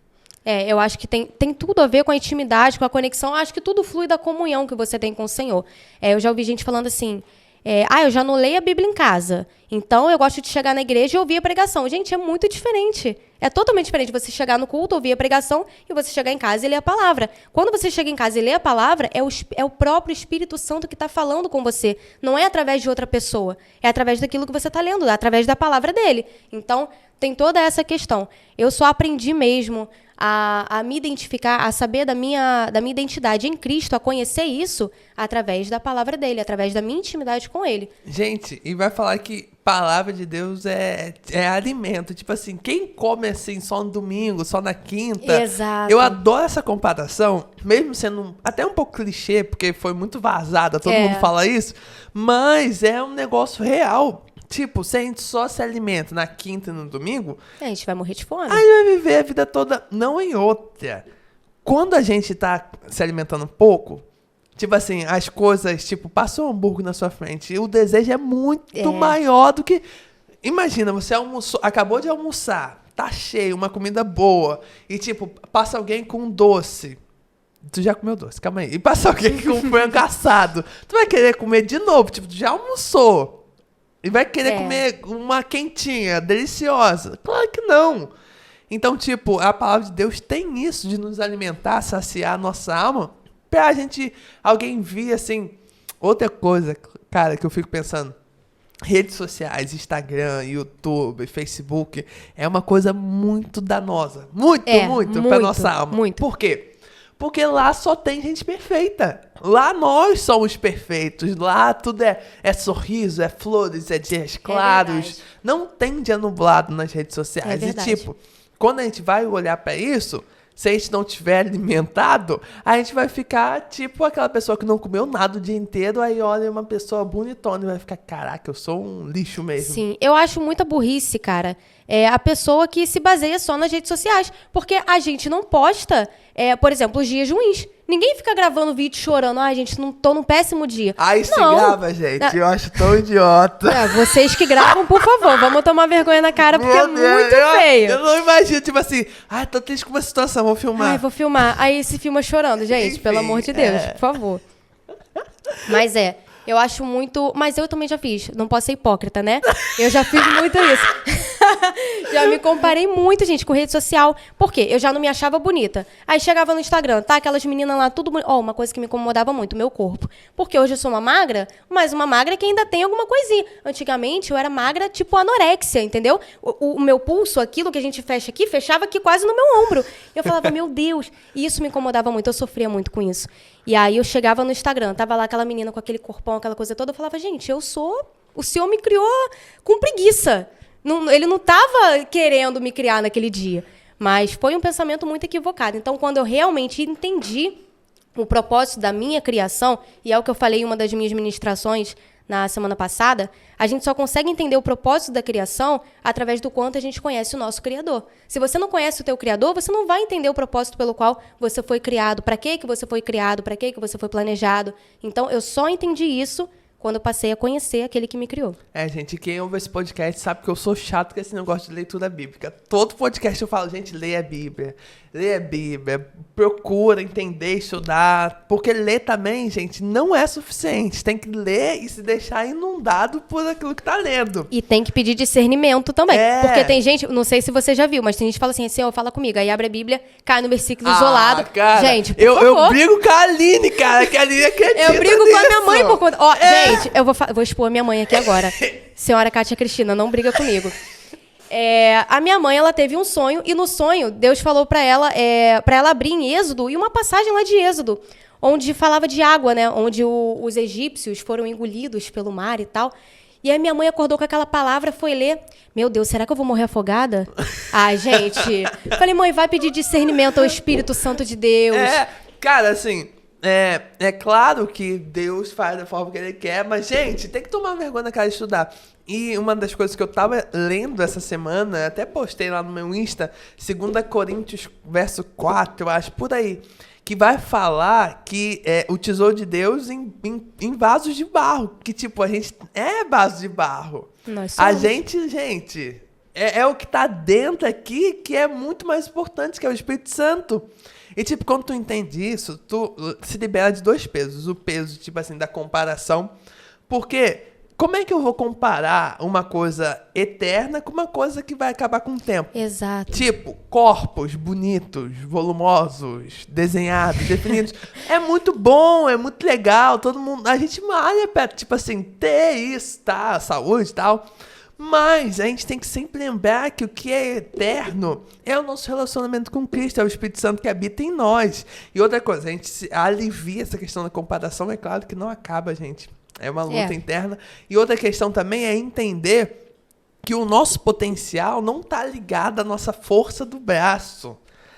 Eu acho que tem tudo a ver com a intimidade, com a conexão. Eu acho que tudo flui da comunhão que você tem com o Senhor. Eu já ouvi gente falando assim, eu já não leio a Bíblia em casa, então eu gosto de chegar na igreja e ouvir a pregação. Gente, é muito diferente. É totalmente diferente você chegar no culto, ouvir a pregação, e você chegar em casa e ler a palavra. Quando você chega em casa e lê a palavra, é o próprio Espírito Santo que está falando com você. Não é através de outra pessoa. É através daquilo que você está lendo, é através da palavra dele. Então, tem toda essa questão. Eu só aprendi mesmo a me identificar, a saber da minha identidade em Cristo, a conhecer isso através da palavra dele, através da minha intimidade com ele. Gente, e vai falar que palavra de Deus é alimento. Tipo assim, quem come assim só no domingo, só na quinta... Exato. Eu adoro essa comparação, mesmo sendo até um pouco clichê, porque foi muito vazada, todo mundo fala isso, mas é um negócio real. Tipo, se a gente só se alimenta na quinta e no domingo... A gente vai morrer de fome. A gente vai viver a vida toda, não em outra. Quando a gente tá se alimentando pouco, tipo assim, as coisas, tipo, passa um hambúrguer na sua frente, e o desejo é muito maior do que... Imagina, você acabou de almoçar, tá cheio, uma comida boa, e tipo, passa alguém com um doce. Tu já comeu doce, calma aí. E passa alguém com um frango assado. Tu vai querer comer de novo, tipo, tu já almoçou. E vai querer comer uma quentinha, deliciosa. Claro que não. Então, tipo, a palavra de Deus tem isso de nos alimentar, saciar a nossa alma, pra gente, alguém vir assim. Outra coisa, cara, que eu fico pensando, redes sociais, Instagram, YouTube, Facebook, é uma coisa muito danosa. Muito pra nossa alma. Muito. Por quê? Porque lá só tem gente perfeita. Lá nós somos perfeitos. Lá tudo é sorriso, é flores, é dias claros. Não tem dia nublado nas redes sociais. E tipo, quando a gente vai olhar pra isso, se a gente não tiver alimentado, a gente vai ficar tipo aquela pessoa que não comeu nada o dia inteiro, aí olha uma pessoa bonitona e vai ficar, caraca, eu sou um lixo mesmo. Sim, eu acho muita burrice, cara, a pessoa que se baseia só nas redes sociais. Porque a gente não posta, por exemplo, os dias ruins. Ninguém fica gravando vídeo chorando. Gente, tô num péssimo dia. Isso grava, gente. Eu acho tão idiota. Vocês que gravam, por favor, vamos tomar vergonha na cara, porque é muito feio. Eu não imagino, tipo assim, tô triste com uma situação, vou filmar. Vou filmar. Aí se filma chorando, gente, enfim, pelo amor de Deus, por favor. Mas eu acho muito... Mas eu também já fiz. Não posso ser hipócrita, né? Eu já fiz muito isso. Já me comparei muito, gente, com rede social. Por quê? Eu já não me achava bonita. Aí chegava no Instagram, aquelas meninas lá, tudo bonito. Uma coisa que me incomodava muito, o meu corpo. Porque hoje eu sou uma magra, mas uma magra que ainda tem alguma coisinha. Antigamente eu era magra, tipo anorexia, entendeu? O meu pulso, aquilo que a gente fecha aqui, fechava aqui quase no meu ombro. Eu falava, meu Deus. E isso me incomodava muito, eu sofria muito com isso. E aí eu chegava no Instagram, tava lá aquela menina com aquele corpão, aquela coisa toda. Eu falava, gente, o Senhor me criou com preguiça. Ele não estava querendo me criar naquele dia. Mas foi um pensamento muito equivocado. Então, quando eu realmente entendi o propósito da minha criação, e é o que eu falei em uma das minhas ministrações na semana passada, a gente só consegue entender o propósito da criação através do quanto a gente conhece o nosso Criador. Se você não conhece o teu Criador, você não vai entender o propósito pelo qual você foi criado, para que você foi criado, para que você foi planejado. Então, eu só entendi isso quando eu passei a conhecer aquele que me criou. Gente, quem ouve esse podcast sabe que eu sou chato com esse negócio de leitura bíblica. Todo podcast eu falo, gente, leia a Bíblia, procura entender, estudar, porque ler também, gente, não é suficiente. Tem que ler e se deixar inundado por aquilo que tá lendo. E tem que pedir discernimento também. Porque tem gente, não sei se você já viu, mas tem gente que fala assim, Senhor, fala comigo. Aí abre a Bíblia, cai no versículo isolado. Cara, gente, por eu favor. brigo com a Aline, cara, que a Aline acredita Eu brigo nisso. com a minha mãe por conta... Gente, eu vou expor a minha mãe aqui agora. Senhora Kátia Cristina, não briga comigo. A minha mãe, ela teve um sonho, e no sonho, Deus falou pra ela abrir em Êxodo, e uma passagem lá de Êxodo, onde falava de água, né? Onde os egípcios foram engolidos pelo mar e tal. E aí minha mãe acordou com aquela palavra, foi ler. Meu Deus, será que eu vou morrer afogada? Ai, gente. Falei, mãe, vai pedir discernimento ao Espírito Santo de Deus. Cara, assim... É claro que Deus faz da forma que Ele quer, mas, gente, tem que tomar vergonha na cara de estudar. E uma das coisas que eu tava lendo essa semana, até postei lá no meu Insta, 2 Coríntios, verso 4, eu acho, por aí, que vai falar que o tesouro de Deus em vasos de barro, que, tipo, a gente é vaso de barro. Nós somos. A gente, é o que tá dentro aqui que é muito mais importante, que é o Espírito Santo. E, tipo, quando tu entende isso, tu se libera de 2 pesos. O peso, tipo assim, da comparação. Porque como é que eu vou comparar uma coisa eterna com uma coisa que vai acabar com o tempo? Exato. Tipo, corpos bonitos, volumosos, desenhados, definidos. É muito bom, é muito legal. Todo mundo... A gente malha pra, tipo assim, ter isso, tá? Saúde e tal. Mas a gente tem que sempre lembrar que o que é eterno é o nosso relacionamento com Cristo, é o Espírito Santo que habita em nós. E outra coisa, a gente se alivia essa questão da comparação, é claro que não acaba, gente. É uma luta interna. E outra questão também é entender que o nosso potencial não está ligado à nossa força do braço.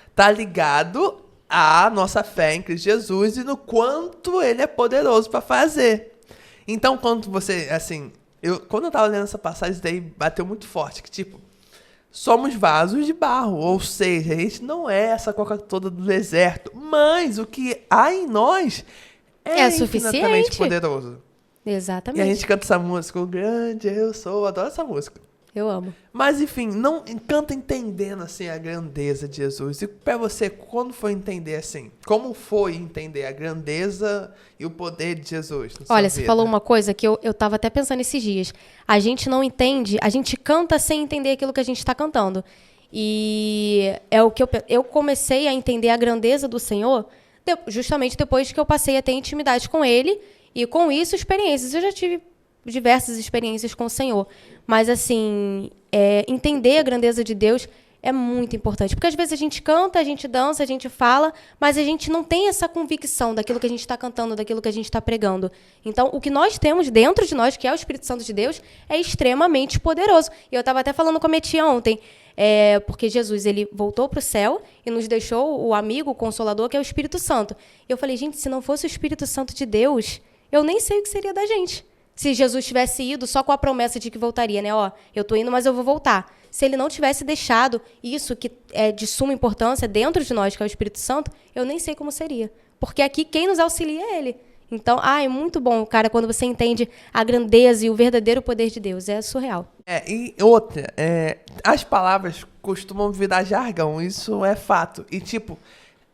Está ligado à nossa fé em Cristo Jesus e no quanto Ele é poderoso para fazer. Então, quando você, assim... Quando eu tava lendo essa passagem, isso daí bateu muito forte, que tipo, somos vasos de barro, ou seja, a gente não é essa coca toda do deserto, mas o que há em nós é infinitamente poderoso. Exatamente. E a gente canta essa música, o grande eu sou, adoro essa música. Eu amo. Mas enfim, não canta entendendo assim a grandeza de Jesus. E pra você, quando foi entender assim? Como foi entender a grandeza e o poder de Jesus? Olha, você falou uma coisa que eu tava até pensando esses dias. A gente não entende, a gente canta sem entender aquilo que a gente está cantando. E é o que eu comecei a entender a grandeza do Senhor justamente depois que eu passei a ter intimidade com Ele e com isso experiências. Eu já tive diversas experiências com o Senhor. Mas, assim, entender a grandeza de Deus é muito importante. Porque, às vezes, a gente canta, a gente dança, a gente fala, mas a gente não tem essa convicção daquilo que a gente está cantando, daquilo que a gente está pregando. Então, o que nós temos dentro de nós, que é o Espírito Santo de Deus, é extremamente poderoso. E eu estava até falando com a Metia ontem, porque Jesus ele voltou para o céu e nos deixou o amigo, o consolador, que é o Espírito Santo. E eu falei, gente, se não fosse o Espírito Santo de Deus, eu nem sei o que seria da gente. Se Jesus tivesse ido só com a promessa de que voltaria, né? Eu tô indo, mas eu vou voltar. Se ele não tivesse deixado isso que é de suma importância dentro de nós, que é o Espírito Santo, eu nem sei como seria. Porque aqui quem nos auxilia é Ele. Então, é muito bom, cara, quando você entende a grandeza e o verdadeiro poder de Deus. É surreal. E outra, as palavras costumam virar jargão, isso é fato. E, tipo,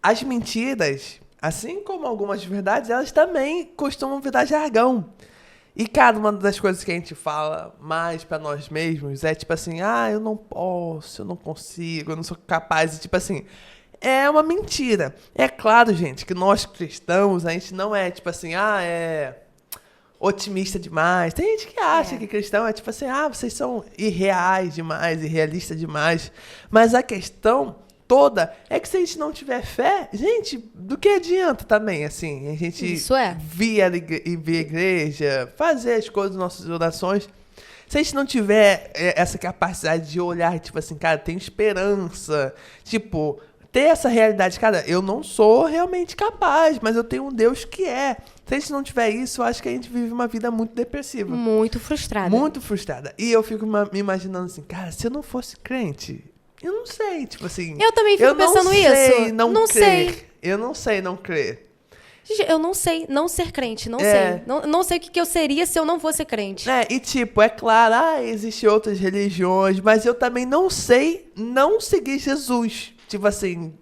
as mentiras, assim como algumas verdades, elas também costumam virar jargão. E, cara, uma das coisas que a gente fala mais pra nós mesmos é tipo assim, eu não posso, eu não consigo, eu não sou capaz. E, tipo assim, é uma mentira. É claro, gente, que nós cristãos, a gente não é tipo assim, otimista demais. Tem gente que acha que cristão é tipo assim, vocês são irreais demais, irrealistas demais. Mas a questão toda é que se a gente não tiver fé, gente, do que adianta também, assim, a gente vir a igreja, fazer as coisas das nossas orações, se a gente não tiver essa capacidade de olhar, tipo assim, cara, tem esperança, tipo, ter essa realidade. Cara, eu não sou realmente capaz, mas eu tenho um Deus que é. Se a gente não tiver isso, eu acho que a gente vive uma vida muito depressiva. Muito frustrada. Muito frustrada. E eu fico me imaginando assim, cara, se eu não fosse crente, eu não sei, tipo assim... Eu também fico pensando isso. Não sei. Eu não sei não crer. Gente, eu não sei não ser crente, não sei. Não sei o que eu seria se eu não fosse crente. E tipo, é claro, existem outras religiões, mas eu também não sei não seguir Jesus. Tipo assim,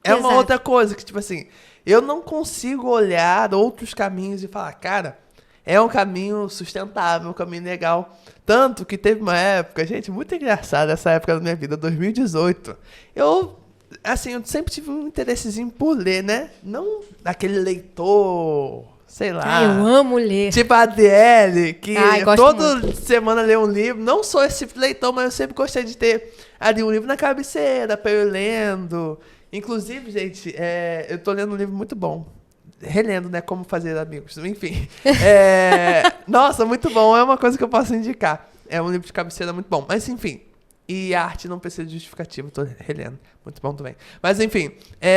uma outra coisa que, tipo assim, eu não consigo olhar outros caminhos e falar, cara, é um caminho sustentável, um caminho legal. Tanto que teve uma época, gente, muito engraçada essa época da minha vida, 2018. Eu sempre tive um interessezinho por ler, né? Não aquele leitor, sei lá. Eu amo ler. Tipo a Adele, que toda muito. semana lê um livro. Não sou esse leitor, mas eu sempre gostei de ter ali um livro na cabeceira, pra eu ir lendo. Inclusive, gente, eu tô lendo um livro muito bom. Relendo, né? Como fazer amigos. Enfim. Nossa, muito bom. É uma coisa que eu posso indicar. É um livro de cabeceira muito bom. Mas, enfim. E a arte não precisa de justificativo. Tô relendo. Muito bom também. Mas, enfim.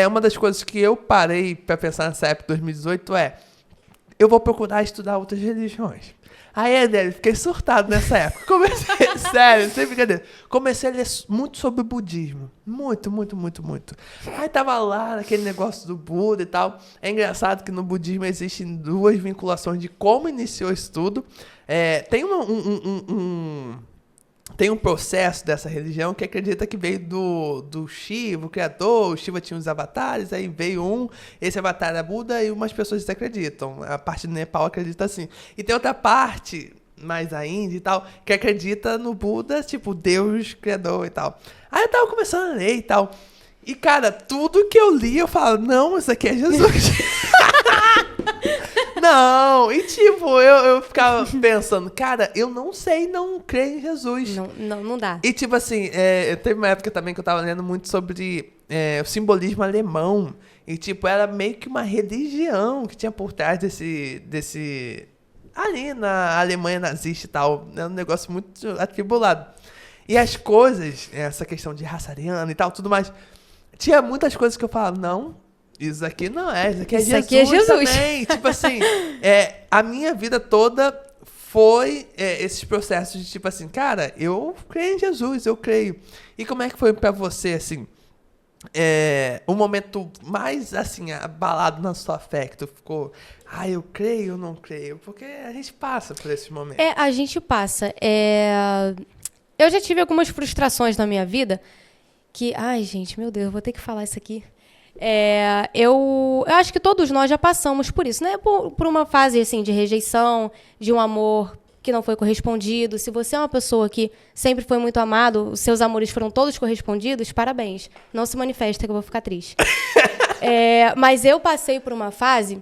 Uma das coisas que eu parei pra pensar nessa época de 2018 eu vou procurar estudar outras religiões. Aí, Adele, fiquei surtado nessa época. Sério, sem brincadeira. Comecei a ler muito sobre o budismo. Muito, muito, muito, muito. Aí tava lá naquele negócio do Buda e tal. É engraçado que no budismo existem duas vinculações de como iniciou isso tudo. Tem tem um processo dessa religião que acredita que veio do Shiva, o criador. O Shiva tinha uns avatares, aí veio esse avatar era Buda e umas pessoas desacreditam. A parte do Nepal acredita assim. E tem outra parte, mais a Índia e tal, que acredita no Buda, tipo, Deus criador e tal. Aí eu tava começando a ler e tal. E, cara, tudo que eu li, eu falo, não, isso aqui é Jesus. Não, e tipo, eu ficava pensando, cara, eu não sei não crer em Jesus. Não dá. E tipo assim, teve uma época também que eu tava lendo muito sobre o simbolismo alemão. E tipo, era meio que uma religião que tinha por trás desse... Ali na Alemanha nazista e tal. Era um negócio muito atribulado. E as coisas, essa questão de raça ariana e tal, tudo mais... Tinha muitas coisas que eu falava, não... Isso aqui não é, isso aqui é Jesus, aqui é Jesus também. Tipo assim, a minha vida toda foi esses processos de tipo assim, cara, eu creio em Jesus, eu creio. E como é que foi pra você, assim, o momento mais, assim, abalado na sua fé, que tu ficou, eu creio ou não creio? Porque a gente passa por esses momentos. A gente passa. Eu já tive algumas frustrações na minha vida que, gente, meu Deus, eu vou ter que falar isso aqui. Eu acho que todos nós já passamos por isso, né? Por uma fase assim, de rejeição, de um amor que não foi correspondido. Se você é uma pessoa que sempre foi muito amado, os seus amores foram todos correspondidos, parabéns. Não se manifesta que eu vou ficar triste. Mas eu passei por uma fase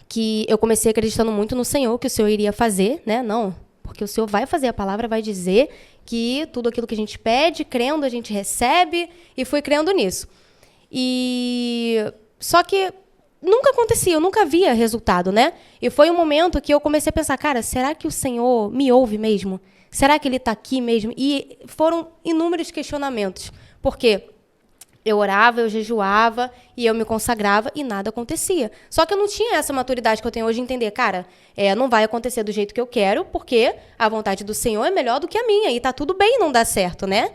que eu comecei acreditando muito no Senhor, que o Senhor iria fazer, né? Não, porque o Senhor vai fazer, a palavra vai dizer que tudo aquilo que a gente pede, crendo, a gente recebe, e fui crendo nisso. Só que nunca acontecia, eu nunca via resultado, né? E foi um momento que eu comecei a pensar, cara, será que o Senhor me ouve mesmo? Será que Ele está aqui mesmo? E foram inúmeros questionamentos. Porque eu orava, eu jejuava e eu me consagrava e nada acontecia. Só que eu não tinha essa maturidade que eu tenho hoje de entender, cara, não vai acontecer do jeito que eu quero, porque a vontade do Senhor é melhor do que a minha. E tá tudo bem não dar certo, né?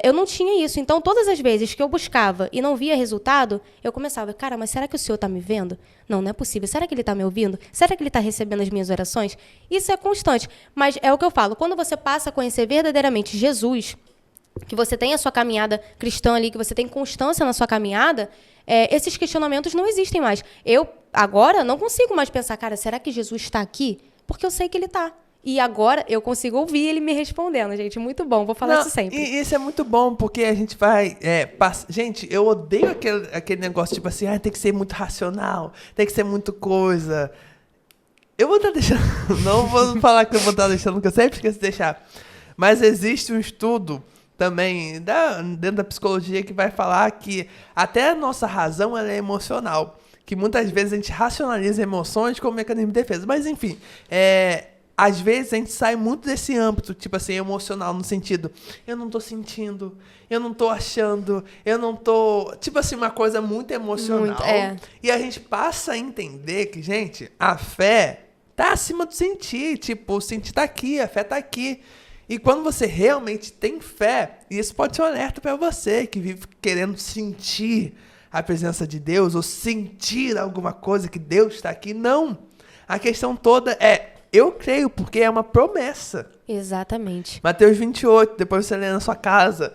Eu não tinha isso. Então, todas as vezes que eu buscava e não via resultado, eu começava, cara, mas será que o Senhor está me vendo? Não é possível. Será que Ele está me ouvindo? Será que Ele está recebendo as minhas orações? Isso é constante. Mas é o que eu falo. Quando você passa a conhecer verdadeiramente Jesus, que você tem a sua caminhada cristã ali, que você tem constância na sua caminhada, esses questionamentos não existem mais. Eu, agora, não consigo mais pensar, cara, será que Jesus está aqui? Porque eu sei que Ele está. E agora eu consigo ouvir ele me respondendo, gente. Muito bom, vou falar isso sempre. E isso é muito bom, porque a gente vai... Gente, eu odeio aquele negócio, tipo assim, tem que ser muito racional, tem que ser muito coisa. Eu vou estar deixando... Não vou falar que eu vou estar deixando, porque eu sempre esqueço de deixar. Mas existe um estudo também, dentro da psicologia, que vai falar que até a nossa razão ela é emocional. Que muitas vezes a gente racionaliza emoções como mecanismo de defesa. Mas, enfim, às vezes a gente sai muito desse âmbito, tipo assim, emocional, no sentido, eu não tô sentindo, eu não tô achando, eu não tô... Tipo assim, uma coisa muito emocional. Muito, é. E a gente passa a entender que, gente, a fé tá acima do sentir. Tipo, o sentir tá aqui, a fé tá aqui. E quando você realmente tem fé, e isso pode ser um alerta para você, que vive querendo sentir a presença de Deus, ou sentir alguma coisa que Deus está aqui. Não. A questão toda é... Eu creio, porque é uma promessa. Exatamente. Mateus 28, depois você lê na sua casa,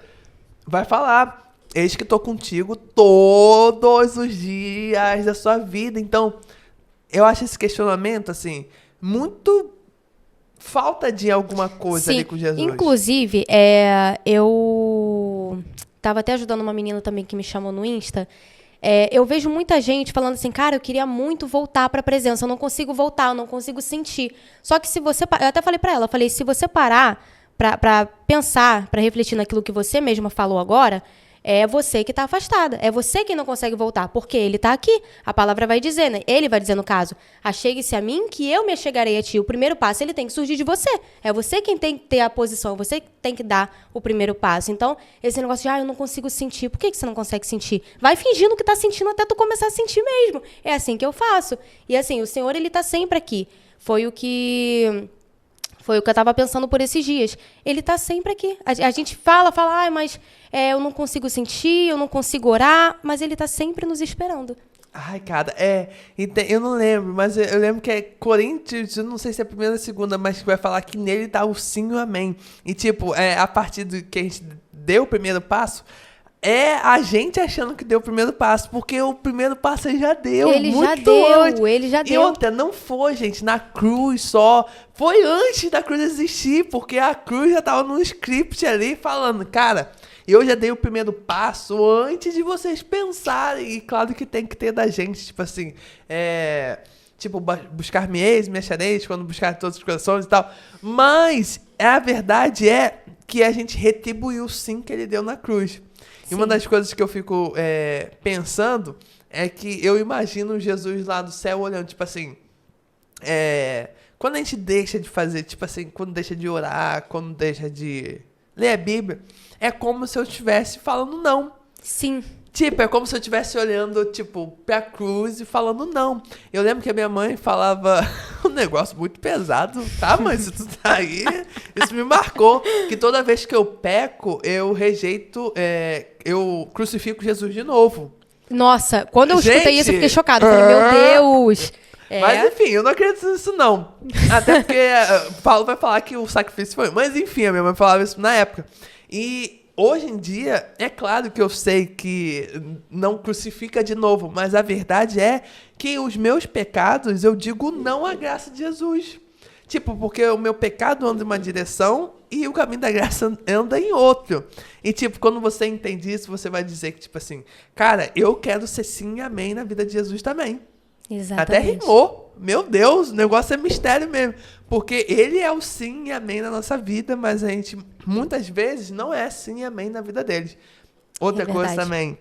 vai falar, eis que estou contigo todos os dias da sua vida. Então, eu acho esse questionamento, assim, muito falta de alguma coisa ali com Jesus. Inclusive, eu estava até ajudando uma menina também que me chamou no Insta. Eu vejo muita gente falando assim, cara, eu queria muito voltar para a presença, eu não consigo voltar, eu não consigo sentir. Só que se você... Eu até falei para ela, falei, se você parar para pensar, para refletir naquilo que você mesma falou agora, é você que está afastada, é você que não consegue voltar, porque ele está aqui. A palavra vai dizer, né? Ele vai dizer no caso, achegue-se a mim que eu me achegarei a ti. O primeiro passo, ele tem que surgir de você. É você quem tem que ter a posição, você que tem que dar o primeiro passo. Então, esse negócio de, eu não consigo sentir. Por que você não consegue sentir? Vai fingindo que está sentindo até tu começar a sentir mesmo. É assim que eu faço. E assim, o Senhor, ele está sempre aqui. Foi o que eu estava pensando por esses dias. Ele está sempre aqui. A gente fala, mas eu não consigo sentir, eu não consigo orar, mas ele está sempre nos esperando. Ai, cara, eu não lembro, mas eu lembro que é Coríntios, eu não sei se é a primeira ou a segunda, mas que vai falar que nele tá o sim e o amém. E tipo, a partir do que a gente deu o primeiro passo, é a gente achando que deu o primeiro passo, porque o primeiro passo ele já deu. Ele já deu. E outra, não foi, gente, na cruz só. Foi antes da cruz existir, porque a cruz já tava num script ali falando, cara, eu já dei o primeiro passo antes de vocês pensarem. E claro que tem que ter da gente, tipo assim, buscar-me-eis, me achareis, quando buscar todos os corações e tal. Mas a verdade é que a gente retribuiu o sim que ele deu na cruz. E uma das coisas que eu fico pensando é que eu imagino Jesus lá do céu olhando, tipo assim, quando a gente deixa de fazer, tipo assim, quando deixa de orar, quando deixa de ler a Bíblia, é como se eu estivesse falando não. Sim. Tipo, é como se eu estivesse olhando, tipo, pra cruz e falando não. Eu lembro que a minha mãe falava um negócio muito pesado, tá, mãe? Se tu tá aí, isso me marcou. Que toda vez que eu peco, eu rejeito, eu crucifico Jesus de novo. Nossa, quando eu escutei isso, eu fiquei chocada. Eu falei, meu Deus! Mas enfim, eu não acredito nisso não. Até porque Paulo vai falar que o sacrifício foi... Mas enfim, a minha mãe falava isso na época. E... hoje em dia, é claro que eu sei que não crucifica de novo, mas a verdade é que os meus pecados, eu digo não à graça de Jesus. Tipo, porque o meu pecado anda em uma direção e o caminho da graça anda em outro. E, tipo, quando você entende isso, você vai dizer que, tipo assim, cara, eu quero ser sim e amém na vida de Jesus também. Exatamente. Até rimou. Meu Deus, o negócio é mistério mesmo. Porque ele é o sim e amém na nossa vida, mas a gente, muitas vezes, não é sim e amém na vida deles. Outra coisa também,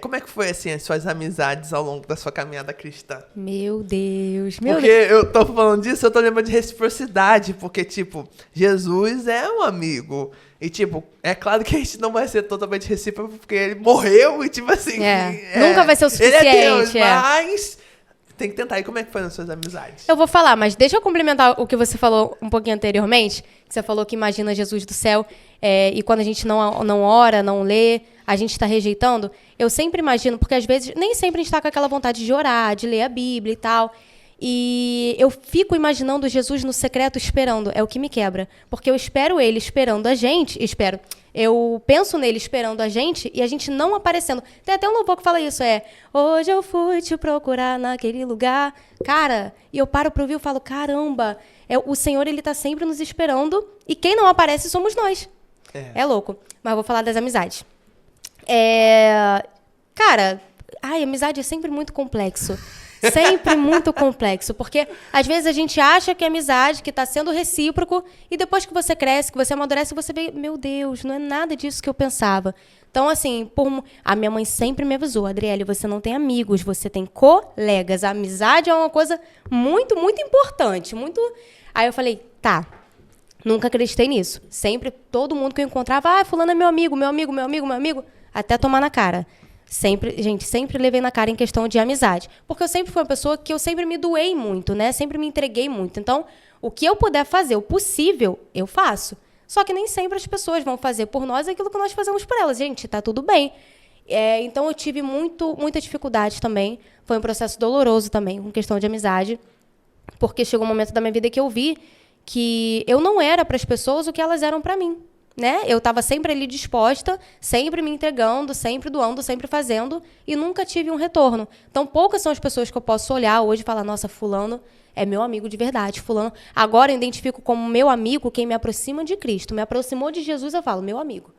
como é que foi, assim, as suas amizades ao longo da sua caminhada cristã? Meu Deus, Porque eu tô falando disso, eu tô lembrando de reciprocidade, porque, tipo, Jesus é um amigo. E, tipo, é claro que a gente não vai ser totalmente recíproco, porque ele morreu e, tipo assim... nunca vai ser o suficiente. Ele é Deus, mas... tem que tentar. E como é que foi nas suas amizades? Eu vou falar, mas deixa eu complementar o que você falou um pouquinho anteriormente. Que você falou que imagina Jesus do céu, e quando a gente não ora, não lê, a gente está rejeitando. Eu sempre imagino, porque às vezes, nem sempre a gente está com aquela vontade de orar, de ler a Bíblia e tal. E eu fico imaginando Jesus no secreto esperando. É o que me quebra. Porque eu espero ele esperando a gente. Eu penso nele esperando a gente e a gente não aparecendo. Tem até um louvor que fala isso, hoje eu fui te procurar naquele lugar. Cara, e eu paro para ouvir e falo, caramba, o Senhor, ele tá sempre nos esperando e quem não aparece somos nós. É louco. Mas eu vou falar das amizades. Cara, amizade é sempre muito complexo. Sempre muito complexo, porque às vezes a gente acha que é amizade, que está sendo recíproco, e depois que você cresce, que você amadurece, você vê, meu Deus, não é nada disso que eu pensava. Então, assim, a minha mãe sempre me avisou, Adriele, você não tem amigos, você tem colegas. A amizade é uma coisa muito, muito importante. Aí eu falei, tá, nunca acreditei nisso. Sempre, todo mundo que eu encontrava, fulano é meu amigo, até tomar na cara. Sempre levei na cara em questão de amizade. Porque eu sempre fui uma pessoa que eu sempre me doei muito, né? Sempre me entreguei muito. Então, o que eu puder fazer, o possível, eu faço. Só que nem sempre as pessoas vão fazer por nós aquilo que nós fazemos por elas. Gente, tá tudo bem. Então, eu tive muita dificuldade também. Foi um processo doloroso também, com questão de amizade. Porque chegou um momento da minha vida que eu vi que eu não era para as pessoas o que elas eram para mim. Né? Eu estava sempre ali disposta, sempre me entregando, sempre doando, sempre fazendo, e nunca tive um retorno. Então, poucas são as pessoas que eu posso olhar hoje e falar, nossa, fulano é meu amigo de verdade. Fulano, agora eu identifico como meu amigo quem me aproxima de Cristo. Me aproximou de Jesus, eu falo, meu amigo.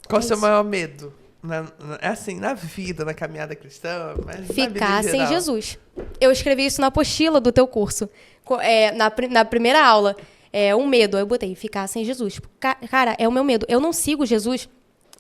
Qual é o seu maior medo? Na vida, na caminhada cristã? Ficar sem Jesus. Eu escrevi isso na apostila do teu curso, na primeira aula. Um medo, eu botei, ficar sem Jesus. Cara, é o meu medo. Eu não sigo Jesus.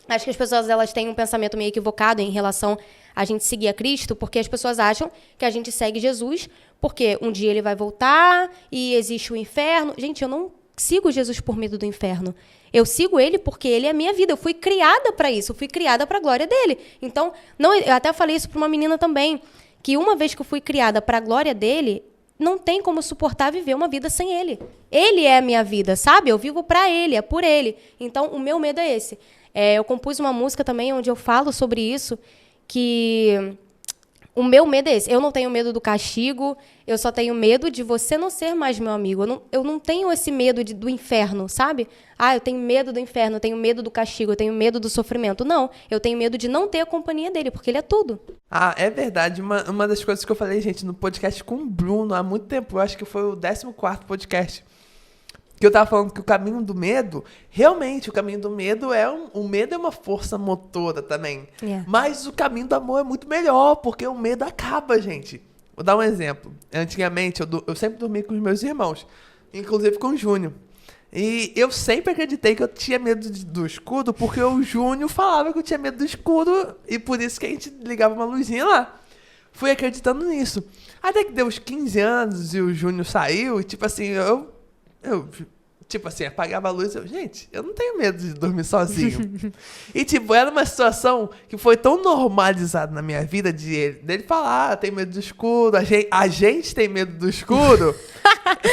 Acho que as pessoas elas têm um pensamento meio equivocado em relação a gente seguir a Cristo, porque as pessoas acham que a gente segue Jesus porque um dia ele vai voltar e existe o inferno. Gente, eu não sigo Jesus por medo do inferno. Eu sigo ele porque ele é a minha vida. Eu fui criada para isso. Eu fui criada para a glória dele. Então, eu até falei isso para uma menina também, que uma vez que eu fui criada para a glória dele, não tem como suportar viver uma vida sem ele. Ele é a minha vida, sabe? Eu vivo para ele, é por ele. Então, o meu medo é esse. Eu compus uma música também onde eu falo sobre isso, que o meu medo é esse. Eu não tenho medo do castigo, eu só tenho medo de você não ser mais meu amigo. Eu não tenho esse medo do inferno, sabe? Eu tenho medo do inferno, eu tenho medo do castigo, eu tenho medo do sofrimento. Não, eu tenho medo de não ter a companhia dele, porque ele é tudo. É verdade. Uma das coisas que eu falei, gente, no podcast com o Bruno há muito tempo, eu acho que foi o 14º podcast, que eu tava falando que o caminho do medo, realmente, o caminho do medo o medo é uma força motora também. Mas o caminho do amor é muito melhor, porque o medo acaba, gente. Vou dar um exemplo. Antigamente, eu sempre dormi com os meus irmãos, inclusive com o Júnior. E eu sempre acreditei que eu tinha medo do escuro, porque o Júnior falava que eu tinha medo do escuro, e por isso que a gente ligava uma luzinha lá. Fui acreditando nisso. Até que deu uns 15 anos e o Júnior saiu, e tipo assim, eu apagava a luz e eu não tenho medo de dormir sozinho. E, era uma situação que foi tão normalizada na minha vida dele falar, tem medo do escuro, a gente tem medo do escuro.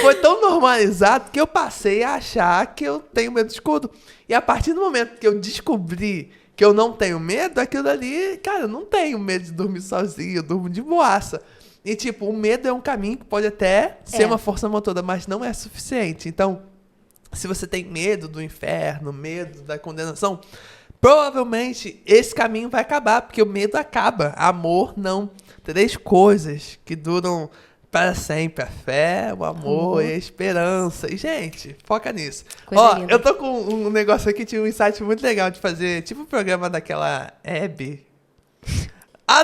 Foi tão normalizado que eu passei a achar que eu tenho medo do escuro. E a partir do momento que eu descobri que eu não tenho medo, aquilo ali, cara, eu não tenho medo de dormir sozinho, eu durmo de boaça. E, o medo é um caminho que pode até ser uma força motora, mas não é suficiente. Então, se você tem medo do inferno, medo da condenação, provavelmente esse caminho vai acabar, porque o medo acaba. Amor, não. 3 coisas que duram para sempre: a fé, o amor e a esperança. E, gente, foca nisso. Linda. Eu tô com um negócio aqui, tinha um insight muito legal de fazer, tipo o programa daquela Abby.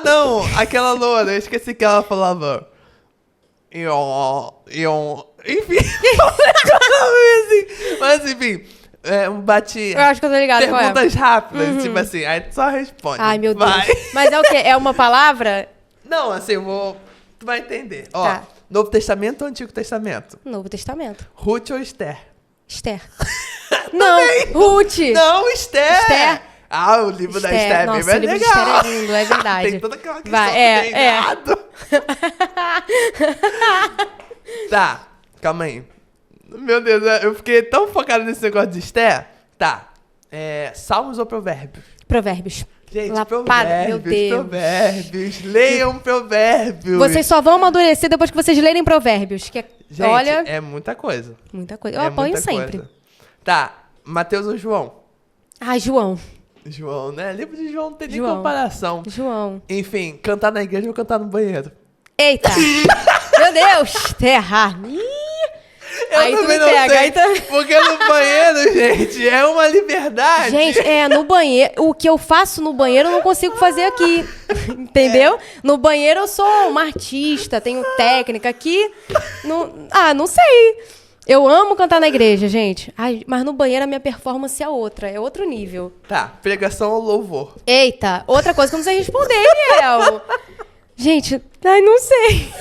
Não! Aquela loura, eu esqueci que ela falava. Enfim. Mas, enfim, Eu acho que eu tô ligada com ela. Perguntas rápidas, tipo assim, aí tu só responde. Ai, meu Deus. Mas é o quê? É uma palavra? Não, assim, tu vai entender. Tá. Novo Testamento ou Antigo Testamento? Novo Testamento. Ruth ou Esther? Esther. Não, Ruth. Não, Esther. Esther. O livro da Esther é bem legal. O livro de Esther é lindo, é verdade. Tem toda aquela questão errado. Tá, calma aí. Meu Deus, eu fiquei tão focado nesse negócio de Esther. Tá, Salmos ou Provérbios? Provérbios. Gente, meu Deus. Provérbios. Leiam Provérbios. Vocês só vão amadurecer depois que vocês lerem Provérbios. Gente, olha, é muita coisa. Muita coisa. Eu apoio sempre. Coisa. Tá, Mateus ou João? João. João, né? Livro de João não tem nem comparação. João. Enfim, cantar na igreja ou cantar no banheiro? Eita! Meu Deus! Terra! Aí tu me pega. Porque no banheiro, gente, é uma liberdade. Gente, no banheiro. O que eu faço no banheiro eu não consigo fazer aqui. Entendeu? No banheiro eu sou uma artista, tenho técnica aqui. Não sei. Eu amo cantar na igreja, gente. Ai, mas no banheiro a minha performance é outra. É outro nível. Tá, pregação ou louvor? Eita, outra coisa que eu não sei responder, Eliel. Gente, ai, não sei.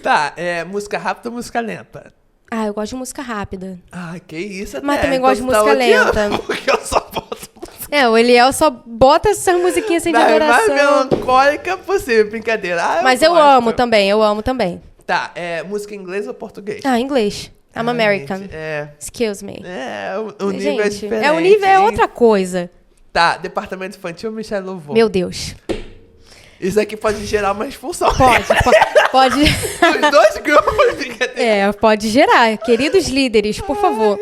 Tá, música rápida ou música lenta? Ah, eu gosto de música rápida. Ah, que isso, até. Mas também gosto de música lenta. Porque eu só boto música. O Eliel só bota essas musiquinhas assim de adoração. Mais melancólica possível, brincadeira. Mas eu amo também. Tá, música em inglês ou português? Inglês. I'm American. Gente, Excuse me. O nível é diferente. O nível é outra coisa. Tá, departamento infantil ou Michelle Louvor? Meu Deus. Isso aqui pode gerar uma expulsão. Pode. Os dois grupos, brincadeira. Pode gerar. Queridos líderes, por favor.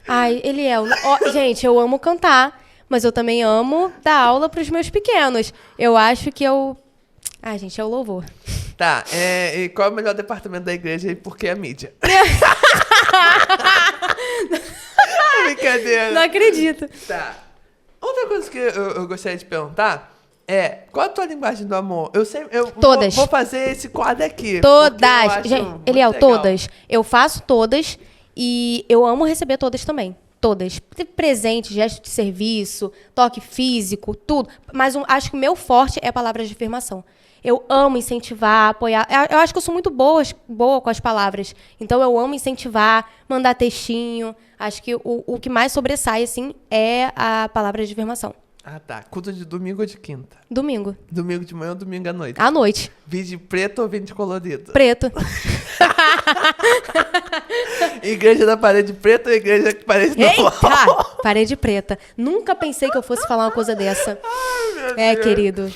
Ai, Eliel. Gente, eu amo cantar, mas eu também amo dar aula pros meus pequenos. Eu acho que eu... Ai, gente, é o louvor. Tá, e qual é o melhor departamento da igreja e por que a mídia? Brincadeira. Não acredito. Tá. Outra coisa que eu gostaria de perguntar qual a tua linguagem do amor? Todas. Vou fazer esse quadro aqui. Todas. Gente, Eliel, todas. Eu faço todas e eu amo receber todas também. Todas. Presente, gesto de serviço, toque físico, tudo. Mas acho que o meu forte é palavras de afirmação. Eu amo incentivar, apoiar. Eu acho que eu sou muito boa com as palavras. Então, eu amo incentivar, mandar textinho. Acho que o que mais sobressai, assim, é a palavra de afirmação. Ah, tá. Culto de domingo ou de quinta? Domingo. Domingo de manhã ou domingo à noite? À noite. Vídeo preto ou vídeo colorido? Preto. Igreja da parede preta ou igreja da parede normal? Eita! Parede preta. Nunca pensei que eu fosse falar uma coisa dessa. Ai, meu Deus. Querido.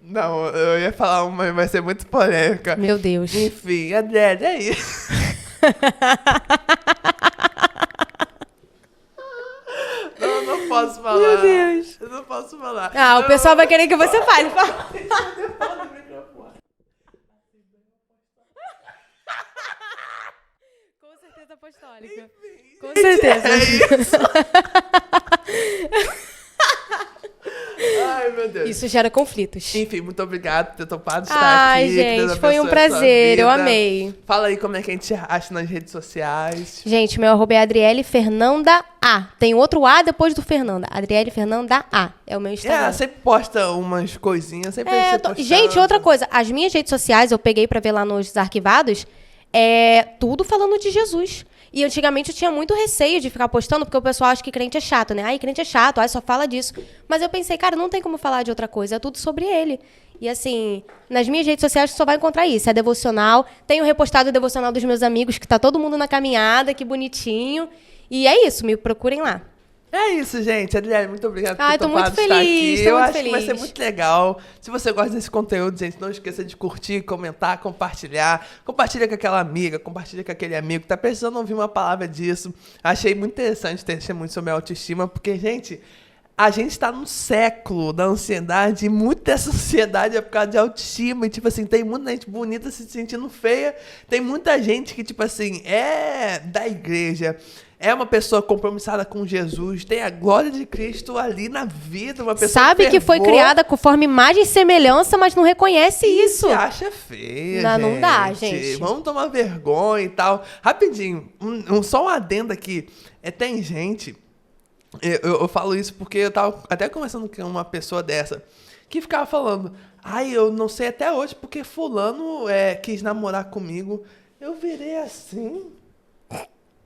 Não, eu ia falar uma, mas vai ser muito polêmica. Meu Deus. Enfim, Adriele, é isso. Não posso falar. Meu Deus. Eu não posso falar. O pessoal vai querer que você fale. Com certeza apostólica. Com certeza. É isso. Ai, meu Deus. Isso gera conflitos. Enfim, muito obrigado por ter topado estar aqui. Gente, foi um prazer. Eu amei. Fala aí como é que a gente acha nas redes sociais. Gente, meu arroba é Adriele Fernanda A. Tem outro A depois do Fernanda. Adriele Fernanda A. É o meu Instagram. Sempre posta umas coisinhas. Sempre Gente, outra coisa. As minhas redes sociais, eu peguei pra ver lá nos arquivados, tudo falando de Jesus. E antigamente eu tinha muito receio de ficar postando, porque o pessoal acha que crente é chato, né? Ai, crente é chato, só fala disso. Mas eu pensei, cara, não tem como falar de outra coisa, é tudo sobre ele. E assim, nas minhas redes sociais você só vai encontrar isso, é devocional. Tenho repostado o devocional dos meus amigos, que tá todo mundo na caminhada, que bonitinho. E é isso, me procurem lá. É isso, gente. Adriele, muito obrigado por ter tô topado muito feliz, estar aqui. Eu acho feliz. que vai ser muito legal. Se você gosta desse conteúdo, gente, não esqueça de curtir, comentar, compartilhar. Compartilha com aquela amiga, compartilha com aquele amigo que tá precisando ouvir uma palavra disso. Achei muito interessante ter muito sobre a autoestima, porque, gente, a gente tá num século da ansiedade e muito dessa ansiedade é por causa de autoestima. E, tipo assim, tem muita gente bonita se sentindo feia. Tem muita gente que, tipo assim, é da igreja, é uma pessoa compromissada com Jesus, tem a glória de Cristo ali na vida, uma pessoa sabe que foi criada conforme imagem e semelhança, mas não reconhece isso. Se acha feia, não dá, gente. Vamos tomar vergonha e tal. Rapidinho, só um adendo aqui. Tem gente, eu falo isso porque eu tava até conversando com uma pessoa dessa, que ficava falando, eu não sei até hoje porque fulano quis namorar comigo. Eu virei assim...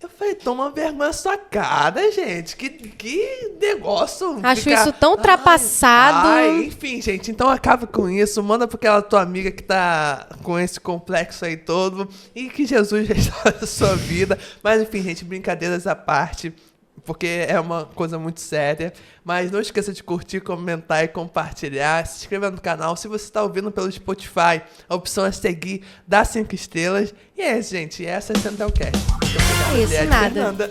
Eu falei, toma vergonha na sua cara, gente. Que negócio. Acho isso tão ultrapassado. Enfim, gente, então acaba com isso. Manda pra aquela tua amiga que tá com esse complexo aí todo. E que Jesus restaure a sua vida. Mas, enfim, gente, brincadeiras à parte. Porque é uma coisa muito séria. Mas não esqueça de curtir, comentar e compartilhar. Se inscreva no canal. Se você está ouvindo pelo Spotify, a opção é seguir, dá 5 estrelas. E é isso, gente. Essa é a Centralcast. Isso, nada. Fernanda.